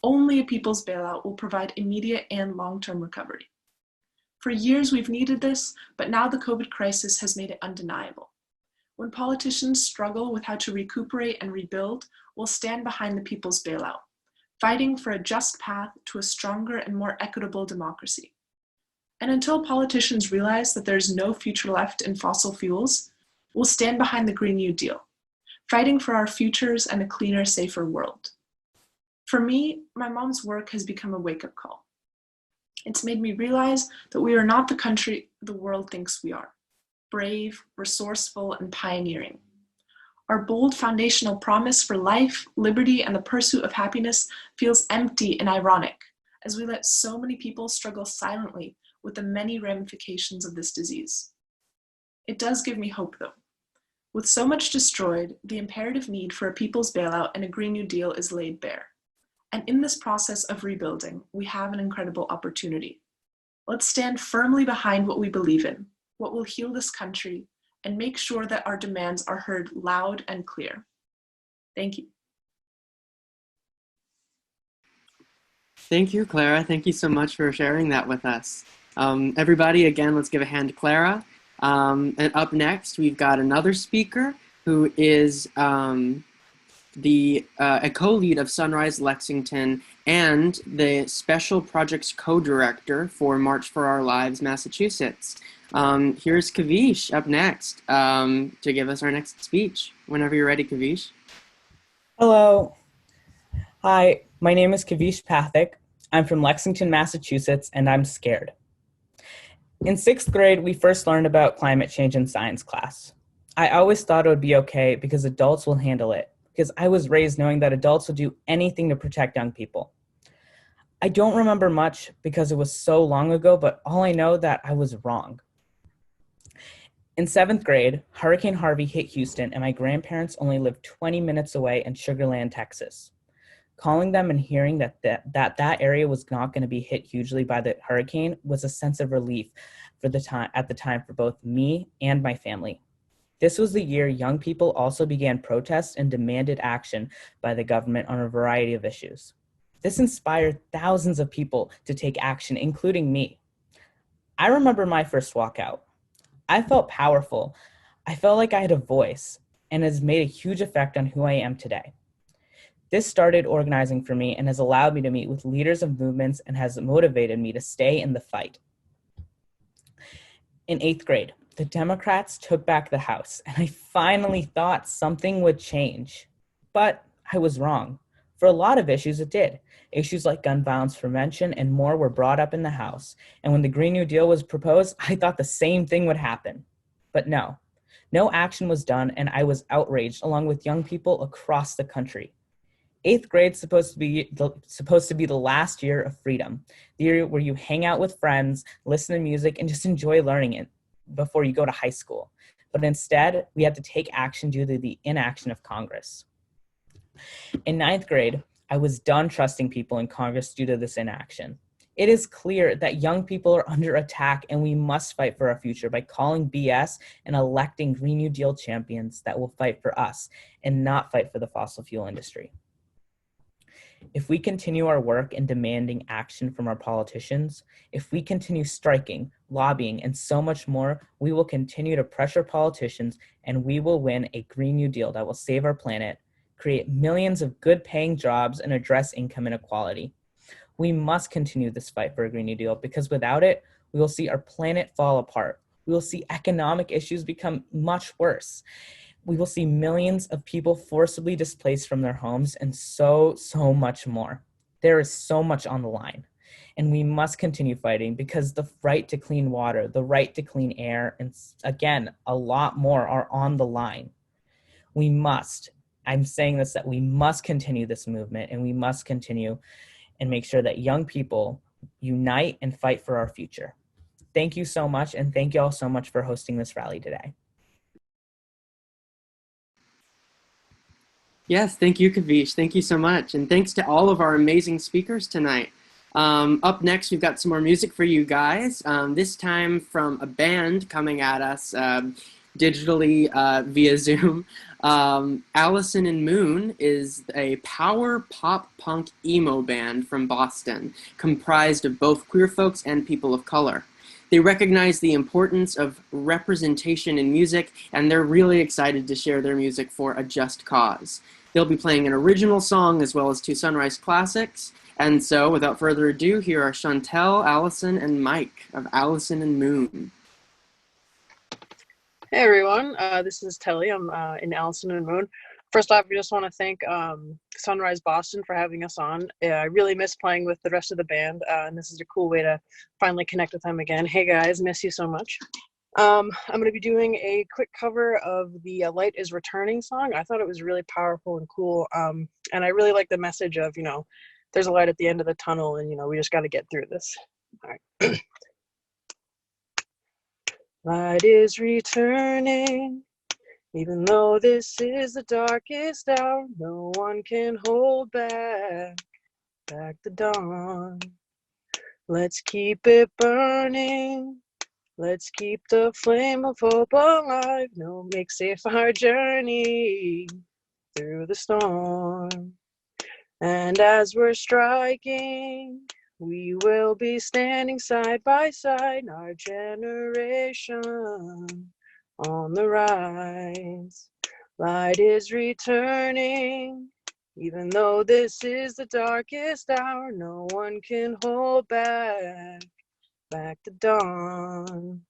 J: Only a People's Bailout will provide immediate and long-term recovery. For years we've needed this, but now the COVID crisis has made it undeniable. When politicians struggle with how to recuperate and rebuild, we'll stand behind the People's Bailout, fighting for a just path to a stronger and more equitable democracy. And until politicians realize that there's no future left in fossil fuels, we'll stand behind the Green New Deal, fighting for our futures and a cleaner, safer world. For me, my mom's work has become a wake-up call. It's made me realize that we are not the country the world thinks we are, brave, resourceful, and pioneering. Our bold foundational promise for life, liberty, and the pursuit of happiness feels empty and ironic, as we let so many people struggle silently with the many ramifications of this disease. It does give me hope, though. With so much destroyed, the imperative need for a People's Bailout and a Green New Deal is laid bare. And in this process of rebuilding, we have an incredible opportunity. Let's stand firmly behind what we believe in, what will heal this country, and make sure that our demands are heard loud and clear. Thank you.
A: Thank you, Clara. Thank you so much for sharing that with us. Everybody, again, let's give a hand to Clara. And up next, we've got another speaker who is a co-lead of Sunrise Lexington and the Special Projects Co-Director for March for Our Lives, Massachusetts. Here's Kavish up next to give us our next speech. Whenever you're ready, Kavish.
K: Hello. Hi, my name is Kavish Pathak. I'm from Lexington, Massachusetts, and I'm scared. In 6th grade, we first learned about climate change in science class. I always thought it would be okay because adults will handle it, because I was raised knowing that adults will do anything to protect young people. I don't remember much because it was so long ago, but all I know that I was wrong. In 7th grade, Hurricane Harvey hit Houston, and my grandparents only lived 20 minutes away in Sugar Land, Texas. Calling them and hearing that area was not going to be hit hugely by the hurricane was a sense of relief at the time for both me and my family. This was the year young people also began protests and demanded action by the government on a variety of issues. This inspired thousands of people to take action, including me. I remember my first walkout. I felt powerful. I felt like I had a voice, and it has made a huge effect on who I am today. This started organizing for me and has allowed me to meet with leaders of movements and has motivated me to stay in the fight. In 8th grade, the Democrats took back the House, and I finally thought something would change. But I was wrong. For a lot of issues, it did. Issues like gun violence prevention and more were brought up in the House. And when the Green New Deal was proposed, I thought the same thing would happen. But no, No action was done, and I was outraged, along with young people across the country. 8th grade is supposed to be the last year of freedom, the year where you hang out with friends, listen to music, and just enjoy learning it before you go to high school. But instead, we had to take action due to the inaction of Congress. In 9th grade, I was done trusting people in Congress due to this inaction. It is clear that young people are under attack, and we must fight for our future by calling BS and electing Green New Deal champions that will fight for us and not fight for the fossil fuel industry. If we continue our work in demanding action from our politicians, if we continue striking, lobbying, and so much more, we will continue to pressure politicians, and we will win a Green New Deal that will save our planet, create millions of good-paying jobs, and address income inequality. We must continue this fight for a Green New Deal, because without it, we will see our planet fall apart. We will see economic issues become much worse. We will see millions of people forcibly displaced from their homes, and so much more. There is so much on the line, and we must continue fighting, because the right to clean water, the right to clean air, and again, a lot more are on the line. I'm saying this, that we must continue this movement, and we must continue and make sure that young people unite and fight for our future. Thank you so much, and thank you all so much for hosting this rally today.
A: Yes, thank you, Kavish. Thank you so much. And thanks to all of our amazing speakers tonight. Up next, we've got some more music for you guys, this time from a band coming at us digitally via Zoom. Allison and Moon is a power pop punk emo band from Boston, comprised of both queer folks and people of color. They recognize the importance of representation in music, and they're really excited to share their music for a just cause. They'll be playing an original song as well as 2 Sunrise classics. And so, without further ado, here are Chantel, Allison, and Mike of Allison and Moon.
L: Hey everyone, this is Telly. I'm in Allison and Moon. First off, I just want to thank Sunrise Boston for having us on. I really miss playing with the rest of the band, and this is a cool way to finally connect with them again. Hey guys, miss you so much. I'm going to be doing a quick cover of the Light is Returning song. I thought it was really powerful and cool, and I really like the message of, there's a light at the end of the tunnel, and, we just got to get through this. All right. Light is returning, even though this is the darkest hour, no one can hold back the dawn. Let's keep it burning, let's keep the flame of hope alive, no, make safe our journey through the storm. And as we're striking, we will be standing side by side, our generation on the rise. Light is returning, even though this is the darkest hour, no one can hold back the dawn.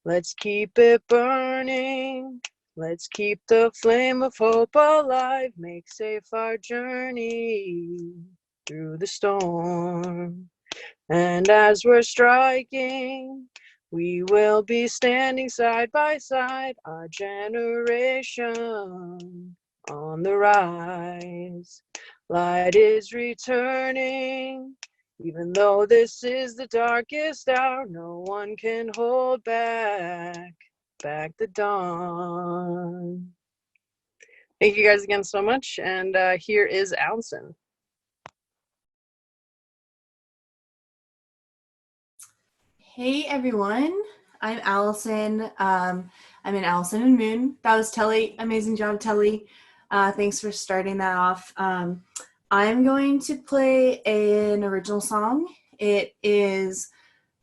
L: Let's keep it burning, let's keep the flame of hope alive, make safe our journey through the storm. And as we're striking, we will be standing side by side, our generation on the rise. Light is returning, even though this is the darkest hour, no one can hold back the dawn. Thank you guys again so much, and here is Allison.
M: Hey everyone, I'm Allison. I'm in Allison and Moon. That was Telly. Amazing job, Telly. Thanks for starting that off. I'm going to play an original song. It is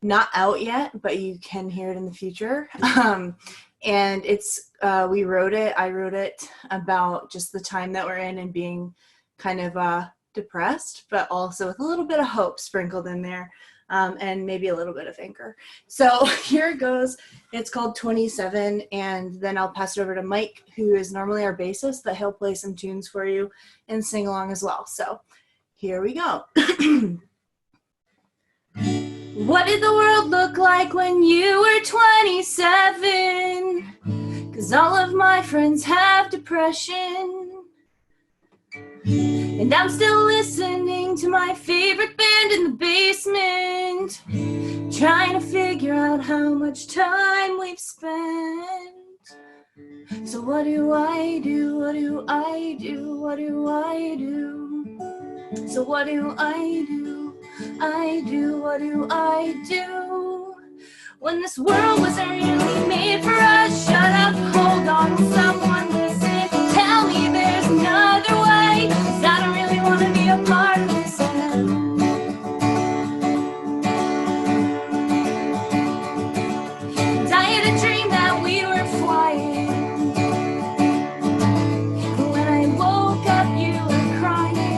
M: not out yet, but you can hear it in the future. And it's I wrote it about just the time that we're in and being kind of depressed, but also with a little bit of hope sprinkled in there. And maybe a little bit of anger. So here it goes. It's called 27, and then I'll pass it over to Mike, who is normally our bassist, that he'll play some tunes for you and sing along as well. So here we go. What did the world look like when you were 27? 'cause all of my friends have depression. And I'm still listening to my favorite band in the basement, trying to figure out how much time we've spent. So what do I do? What do I do? What do I do? So what do I do? I do, what do I do? When this world wasn't really made for us, shut up, hold on, someone listen, tell me there's another way, 'cause I don't really want to be a part of this end. And I had a dream that we were flying, but when I woke up you were crying.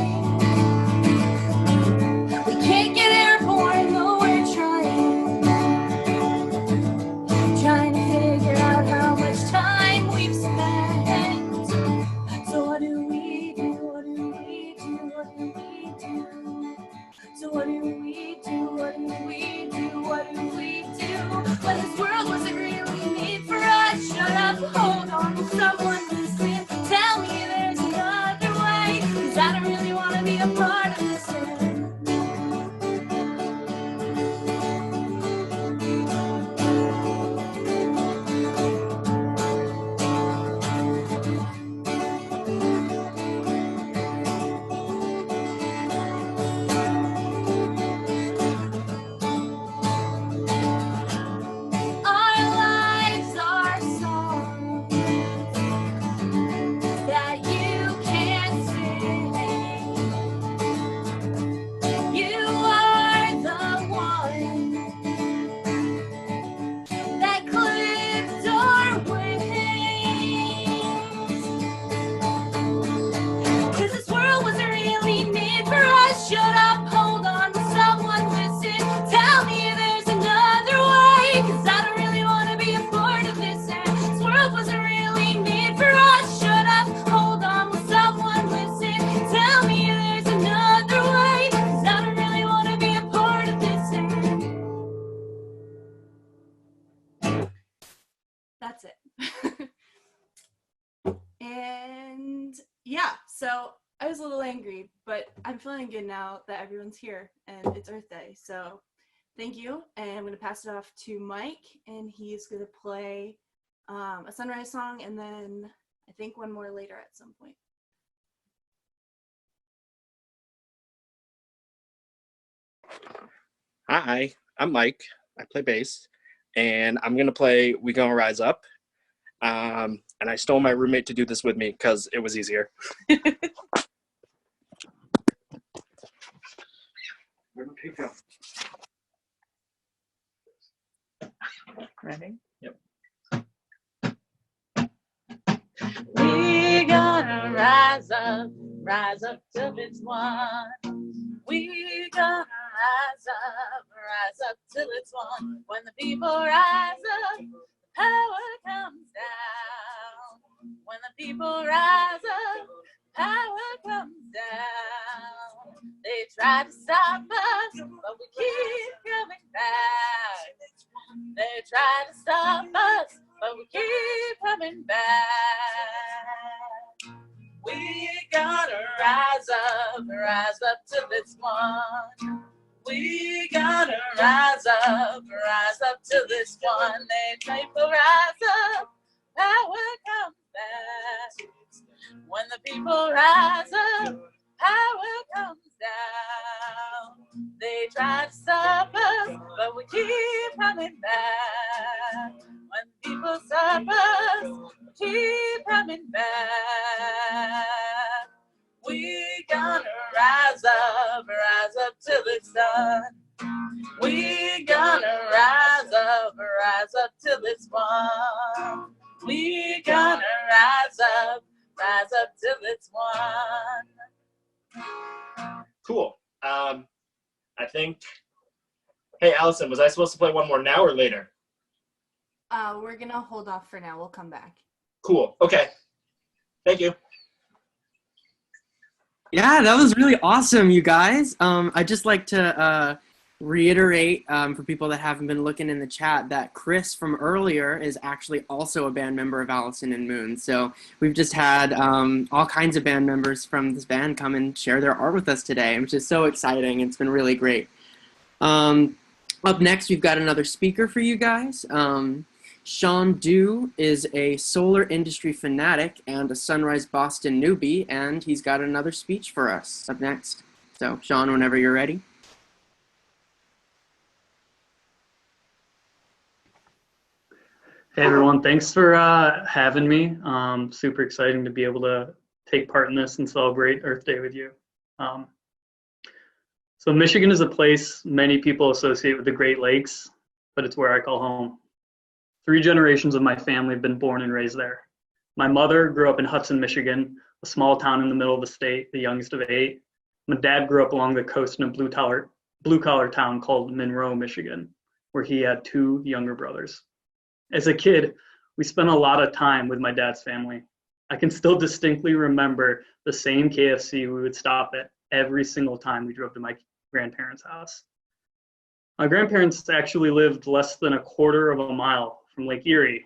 M: We can't get airborne, though we're trying to figure out how much time we've spent. So what do we do? What do we do? What do we do? So what do we do? What do we do? What do we do? When this world wasn't really made for us, shut up, hold on, someone listen, tell me there's another way, 'cause I don't really want to be a part of this end. Our lives are songs that you can't sing. You are the one that clipped our wings. 'Cause this world wasn't really made for us. Shut up, hold on, someone listen. Tell me there's another way, 'cause I don't really want to be a part of this end. This world wasn't really made for us. Shut up, hold on, someone listen. Tell me there's another way, 'cause I don't really want to be a part of this end. That's it. And yeah, so I was a little angry, but I'm feeling good now that everyone's here and it's Earth Day. So thank you. And I'm going to pass it off to Mike, and he's going to play a sunrise song and then I think one more later at some point.
N: Hi, I'm Mike. I play bass, and I'm gonna play "We Gonna Rise Up." And I stole my roommate to do this with me because it was easier.
L: Ready?
N: Yep.
O: We gonna rise up till it's one. We gonna rise up till it's one. When the people rise up, the power comes down. When the people rise up, power comes down. They try to stop us, but we keep coming back. They try to stop us, but we keep coming back. We gotta rise up till it's one. We gotta rise up till it's one. They try to rise up, power comes back. When the people rise up, power comes down. They try to stop us, but we keep coming back. When people stop us, we keep coming back. We gonna rise up till it's done. We gonna rise up till it's won. We gonna rise up till it's won.
N: Cool. I think. Hey, Allison, was I supposed to play one more now or later?
M: We're gonna hold off for now. We'll come back.
N: Cool. Okay. Thank you.
A: Yeah, that was really awesome, you guys. I'd just like to reiterate for people that haven't been looking in the chat that Chris from earlier is actually also a band member of Allison and Moon. So we've just had all kinds of band members from this band come and share their art with us today, which is so exciting. It's been really great. Up next, we've got another speaker for you guys. Sean Dew is a solar industry fanatic and a Sunrise Boston newbie, and he's got another speech for us up next. So, Sean, whenever you're ready.
P: Hey everyone, thanks for having me. Super exciting to be able to take part in this and celebrate Earth Day with you. So Michigan is a place many people associate with the Great Lakes, but it's where I call home. 3 generations of my family have been born and raised there. My mother grew up in Hudson, Michigan, a small town in the middle of the state, the youngest of 8. My dad grew up along the coast in a blue-collar town called Monroe, Michigan, where he had 2 younger brothers. As a kid, we spent a lot of time with my dad's family. I can still distinctly remember the same KFC we would stop at every single time we drove to my grandparents' house. My grandparents actually lived less than a quarter of a mile from Lake Erie.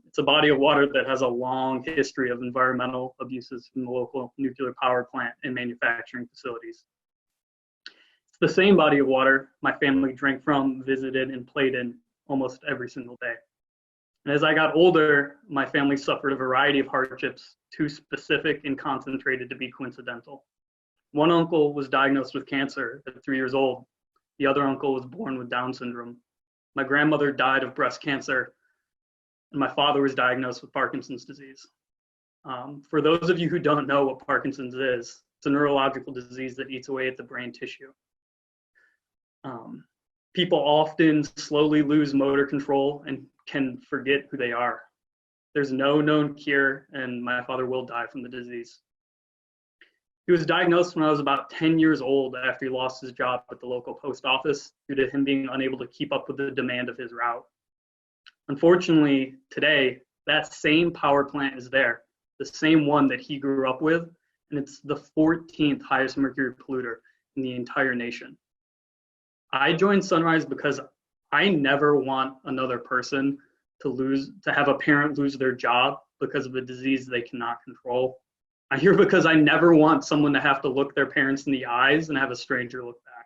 P: It's a body of water that has a long history of environmental abuses from the local nuclear power plant and manufacturing facilities. It's the same body of water my family drank from, visited, and played in almost every single day. And as I got older, my family suffered a variety of hardships, too specific and concentrated to be coincidental. One uncle was diagnosed with cancer at 3 years old. The other uncle was born with Down syndrome. My grandmother died of breast cancer, and my father was diagnosed with Parkinson's disease. For those of you who don't know what Parkinson's is, it's a neurological disease that eats away at the brain tissue. People often slowly lose motor control and can forget who they are. There's no known cure, and my father will die from the disease. He was diagnosed when I was about 10 years old after he lost his job at the local post office due to him being unable to keep up with the demand of his route. Unfortunately, today, that same power plant is there, the same one that he grew up with, and it's the 14th highest mercury polluter in the entire nation. I joined Sunrise because I never want another person to have a parent lose their job because of a disease they cannot control. I'm here because I never want someone to have to look their parents in the eyes and have a stranger look back.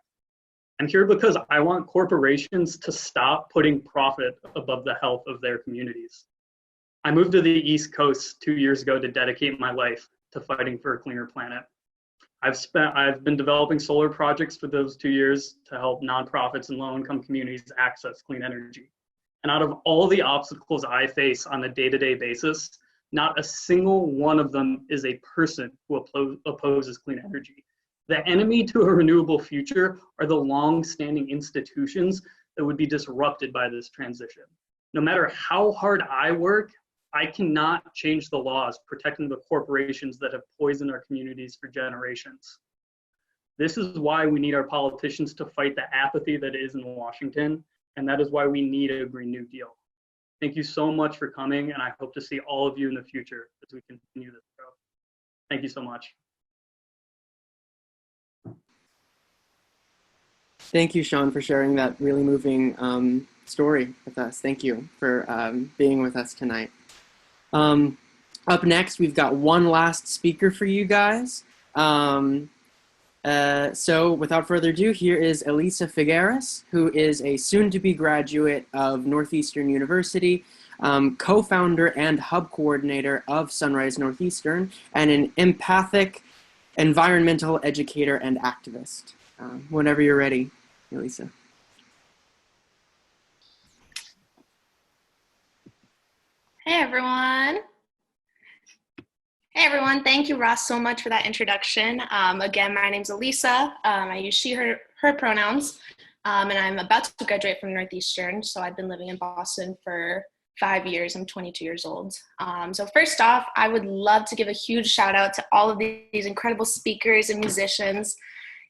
P: I'm here because I want corporations to stop putting profit above the health of their communities. I moved to the East Coast 2 years ago to dedicate my life to fighting for a cleaner planet. I've been developing solar projects for those 2 years to help nonprofits and low-income communities access clean energy. And out of all the obstacles I face on a day-to-day basis, not a single one of them is a person who opposes clean energy. The enemy to a renewable future are the long-standing institutions that would be disrupted by this transition. No matter how hard I work, I cannot change the laws protecting the corporations that have poisoned our communities for generations. This is why we need our politicians to fight the apathy that is in Washington, and that is why we need a Green New Deal. Thank you so much for coming, and I hope to see all of you in the future as we continue this growth. Thank you so much.
A: Thank you, Sean, for sharing that really moving story with us. Thank you for being with us tonight. Up next, we've got one last speaker for you guys. So without further ado, here is Elisa Figueres, who is a soon-to-be graduate of Northeastern University, co-founder and hub coordinator of Sunrise Northeastern, and an empathic environmental educator and activist. Whenever you're ready, Elisa.
Q: Hey everyone. Hey everyone, thank you Ross so much for that introduction. Again, my name's Elisa. I use she, her pronouns, and I'm about to graduate from Northeastern, so I've been living in Boston for 5 years. I'm 22 years old. So first off, I would love to give a huge shout out to all of these incredible speakers and musicians.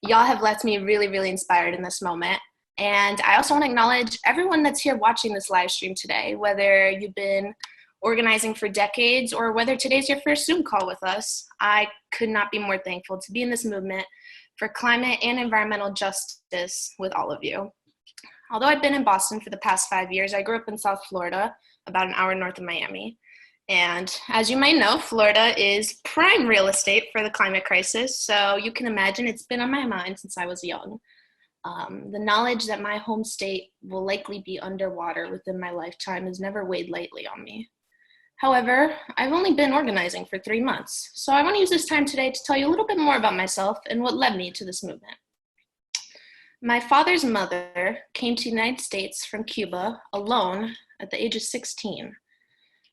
Q: Y'all have left me really, really inspired in this moment. And I also want to acknowledge everyone that's here watching this live stream today, whether you've been organizing for decades, or whether today's your first Zoom call with us, I could not be more thankful to be in this movement for climate and environmental justice with all of you. Although I've been in Boston for the past 5 years, I grew up in South Florida, about an hour north of Miami. And as you might know, Florida is prime real estate for the climate crisis, so you can imagine it's been on my mind since I was young. The knowledge that my home state will likely be underwater within my lifetime has never weighed lightly on me. However, I've only been organizing for 3 months, so I want to use this time today to tell you a little bit more about myself and what led me to this movement. My father's mother came to the United States from Cuba alone at the age of 16.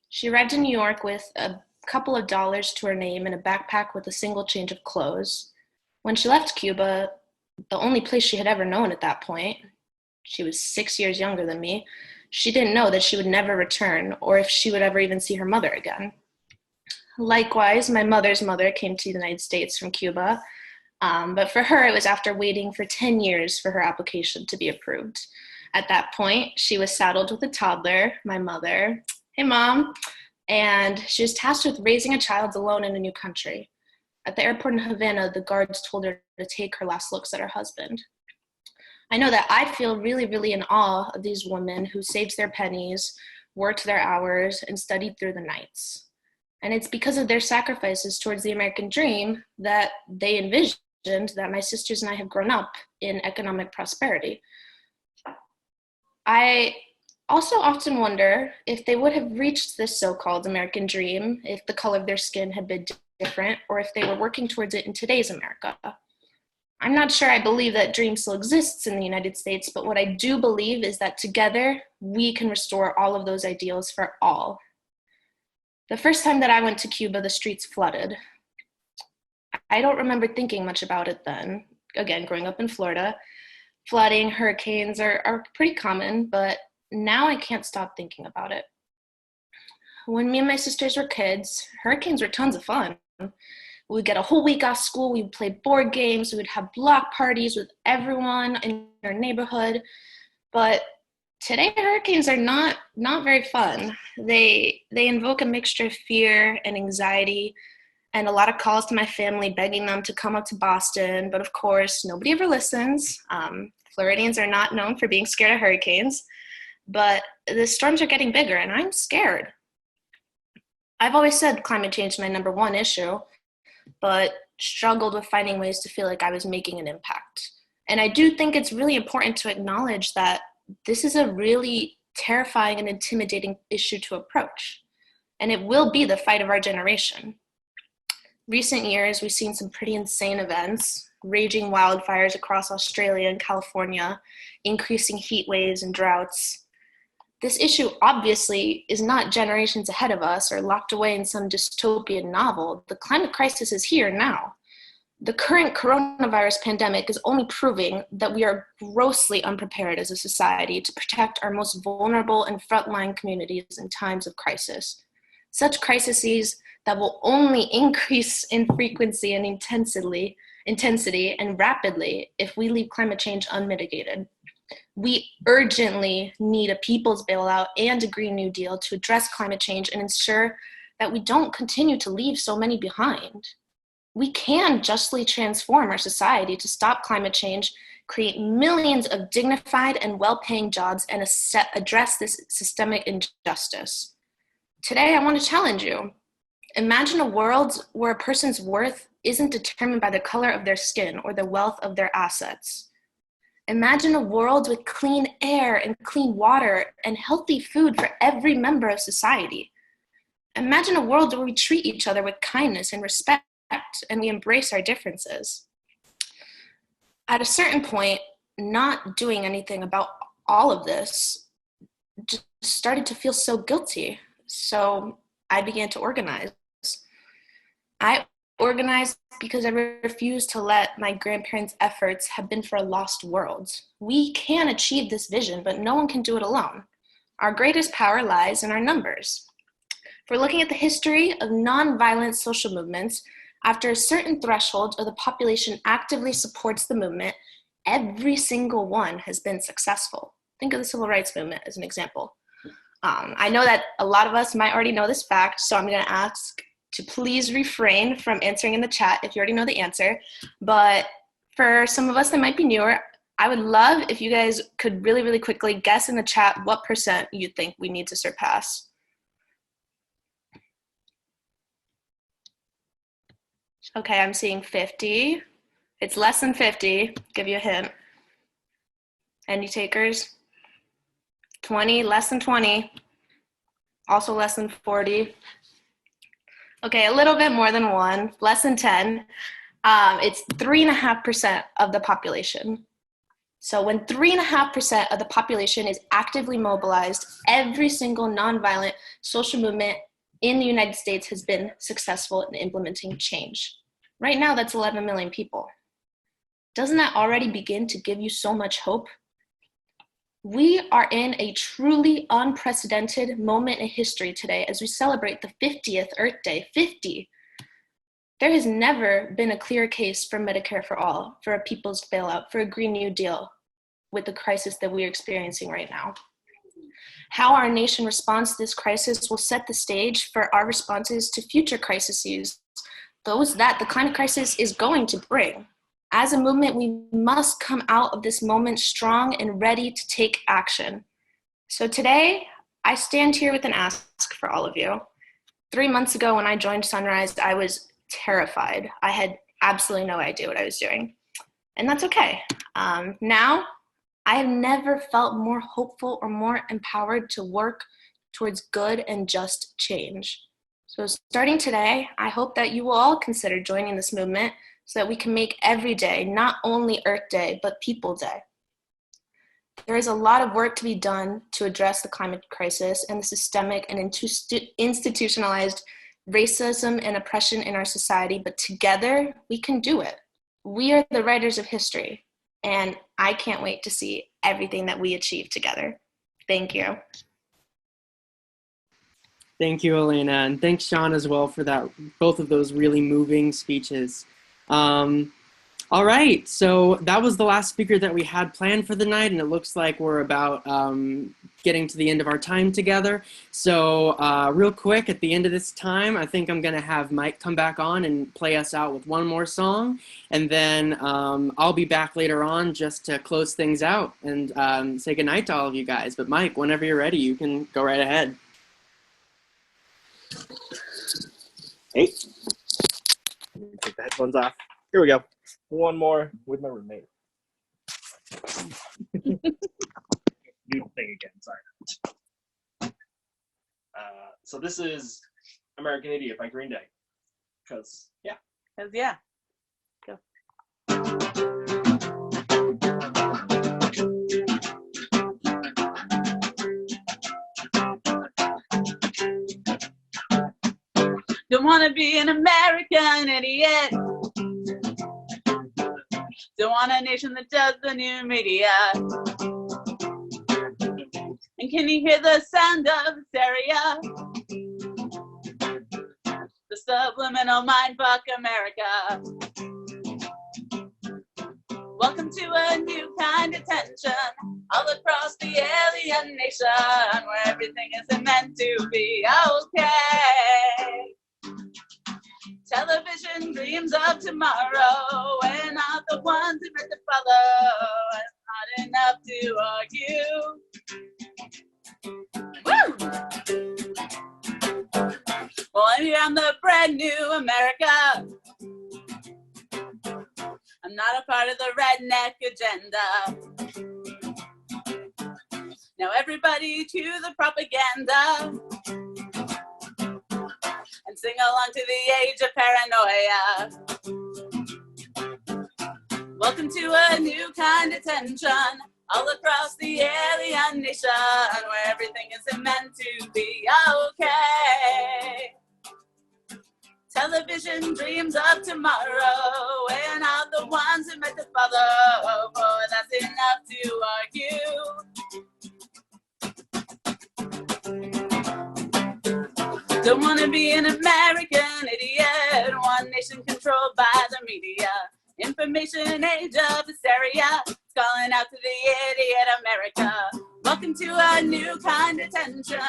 Q: She arrived in New York with a couple of dollars to her name and a backpack with a single change of clothes. When she left Cuba, the only place she had ever known at that point, she was 6 years younger than me, she didn't know that she would never return or if she would ever even see her mother again. Likewise, my mother's mother came to the United States from Cuba, but for her, it was after waiting for 10 years for her application to be approved. At that point, she was saddled with a toddler, my mother, hey mom, and she was tasked with raising a child alone in a new country. At the airport in Havana, the guards told her to take her last looks at her husband. I know that I feel really, really in awe of these women who saved their pennies, worked their hours, and studied through the nights. And it's because of their sacrifices towards the American dream that they envisioned that my sisters and I have grown up in economic prosperity. I also often wonder if they would have reached this so-called American dream if the color of their skin had been different, or if they were working towards it in today's America. I'm not sure I believe that dream still exists in the United States, but what I do believe is that together we can restore all of those ideals for all. The first time that I went to Cuba, the streets flooded. I don't remember thinking much about it then. Again, growing up in Florida, flooding, hurricanes are pretty common, but now I can't stop thinking about it. When me and my sisters were kids, hurricanes were tons of fun. We'd get a whole week off school, we'd play board games, we would have block parties with everyone in our neighborhood. But today, hurricanes are not very fun. They invoke a mixture of fear and anxiety, and a lot of calls to my family begging them to come up to Boston. But of course, nobody ever listens. Floridians are not known for being scared of hurricanes, but the storms are getting bigger, and I'm scared. I've always said climate change is my number one issue, but struggled with finding ways to feel like I was making an impact. And I do think it's really important to acknowledge that this is a really terrifying and intimidating issue to approach, and it will be the fight of our generation. Recent years, we've seen some pretty insane events, raging wildfires across Australia and California, increasing heat waves and droughts. This issue obviously is not generations ahead of us or locked away in some dystopian novel. The climate crisis is here now. The current coronavirus pandemic is only proving that we are grossly unprepared as a society to protect our most vulnerable and frontline communities in times of crisis. Such crises that will only increase in frequency and intensity and rapidly if we leave climate change unmitigated. We urgently need a people's bailout and a Green New Deal to address climate change and ensure that we don't continue to leave so many behind. We can justly transform our society to stop climate change, create millions of dignified and well-paying jobs, and address this systemic injustice. Today, I want to challenge you. Imagine a world where a person's worth isn't determined by the color of their skin or the wealth of their assets. Imagine a world with clean air and clean water and healthy food for every member of society. Imagine a world where we treat each other with kindness and respect and we embrace our differences. At a certain point, not doing anything about all of this just started to feel so guilty. So I began to organize. I organized because I refused to let my grandparents' efforts have been for a lost world. We can achieve this vision, but no one can do it alone. Our greatest power lies in our numbers. If we're looking at the history of nonviolent social movements, after a certain threshold of the population actively supports the movement, every single one has been successful. Think of the civil rights movement as an example. I know that a lot of us might already know this fact, so I'm going to ask to please refrain from answering in the chat if you already know the answer. But for some of us that might be newer, I would love if you guys could really, really quickly guess in the chat what percent you think we need to surpass. Okay, I'm seeing 50. It's less than 50. Give you a hint. Any takers? 20, less than 20. Also less than 40. Okay, a little bit more than 1, less than 10. It's 3.5% of the population. So when 3.5% of the population is actively mobilized, every single nonviolent social movement in the United States has been successful in implementing change. Right now, that's 11 million people. Doesn't that already begin to give you so much hope? We are in a truly unprecedented moment in history today as we celebrate the 50th Earth Day, 50. There has never been a clear case for Medicare for all, for a people's bailout, for a Green New Deal with the crisis that we're experiencing right now. How our nation responds to this crisis will set the stage for our responses to future crises, those that the climate crisis is going to bring. As a movement, we must come out of this moment strong and ready to take action. So today, I stand here with an ask for all of you. 3 months ago when I joined Sunrise, I was terrified. I had absolutely no idea what I was doing. And that's okay. Now, I have never felt more hopeful or more empowered to work towards good and just change. So starting today, I hope that you will all consider joining this movement so that we can make every day not only Earth Day, but People Day. There is a lot of work to be done to address the climate crisis and the systemic and institutionalized racism and oppression in our society, but together we can do it. We are the writers of history, and I can't wait to see everything that we achieve together. Thank you.
A: Thank you, Elena, and thanks, Sean, as well, for that. Both of those really moving speeches. All right, so that was the last speaker that we had planned for the night, and it looks like we're about getting to the end of our time together. So real quick, at the end of this time, I think I'm going to have Mike come back on and play us out with one more song, and then I'll be back later on just to close things out and say goodnight to all of you guys. But Mike, whenever you're ready, you can go right ahead.
N: Hey, take the headphones off. Here we go. One more with my roommate. New thing again, sorry. So this is American Idiot by Green Day. Because, yeah.
O: Because, yeah. Go. Don't want to be an American idiot. Don't want a nation that does the new media. And can you hear the sound of hysteria? The subliminal mindfuck America. Welcome to a new kind of tension all across the alien nation, where everything isn't meant to be okay. Television dreams of tomorrow, we're not the ones who meant to follow. It's not enough to argue. Woo! Well, I'm here on the brand new America. I'm not a part of the redneck agenda. Now everybody to the propaganda. And sing along to the age of paranoia. Welcome to a new kind of tension all across the alien nation, where everything isn't meant to be okay. Television dreams of tomorrow, we're not the ones who meant to follow, boy, that's enough to argue. Don't want to be an American idiot, one nation controlled by the media. Information age of hysteria, it's calling out to the idiot America. Welcome to a new kind of tension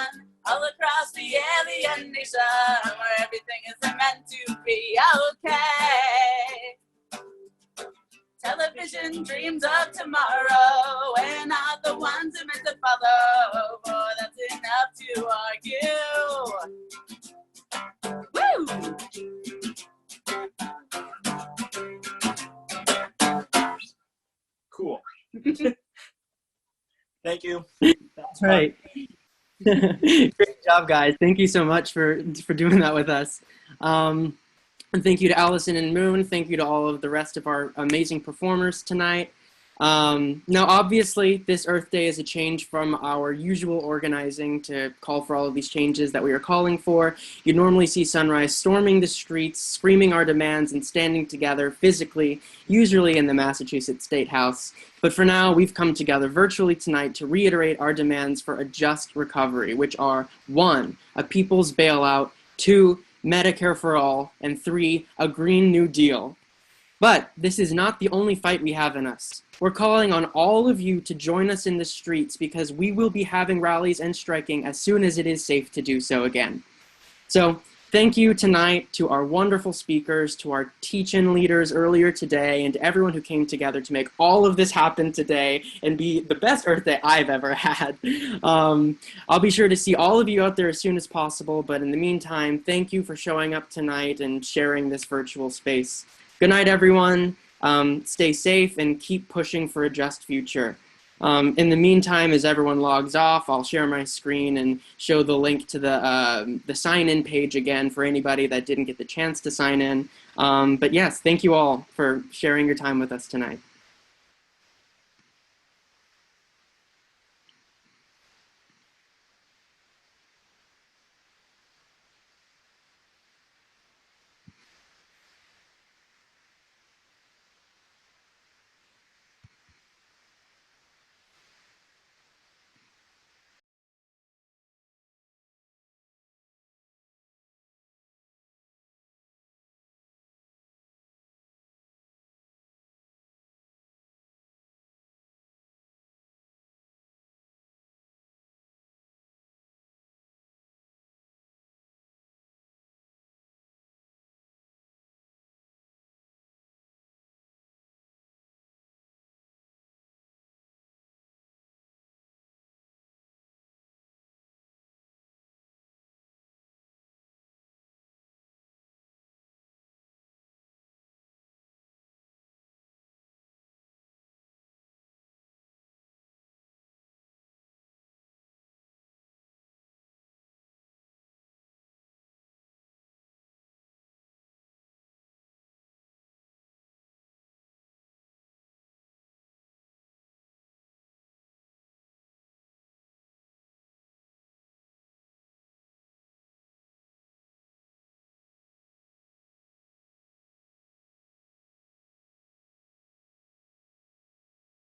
O: all across the alien nation, where everything is meant to be okay. Television dreams of tomorrow, we're not the ones who meant to follow, for that's enough to argue. Woo!
N: Cool. Thank you.
A: That's right. Great job, guys. Thank you so much for doing that with us. And thank you to Allison and Moon. Thank you to all of the rest of our amazing performers tonight. Now, obviously, this Earth Day is a change from our usual organizing to call for all of these changes that we are calling for. You normally see Sunrise storming the streets, screaming our demands, and standing together physically, usually in the Massachusetts State House. But for now, we've come together virtually tonight to reiterate our demands for a just recovery, which are 1, a people's bailout, 2, Medicare for all, and 3, a Green New Deal. But this is not the only fight we have in us. We're calling on all of you to join us in the streets because we will be having rallies and striking as soon as it is safe to do so again. So thank you tonight to our wonderful speakers, to our teach-in leaders earlier today, and to everyone who came together to make all of this happen today and be the best Earth Day I've ever had. I'll be sure to see all of you out there as soon as possible, but in the meantime, thank you for showing up tonight and sharing this virtual space. Good night, everyone. Stay safe and keep pushing for a just future. In the meantime, as everyone logs off, I'll share my screen and show the link to the sign-in page again for anybody that didn't get the chance to sign in. But yes, thank you all for sharing your time with us tonight.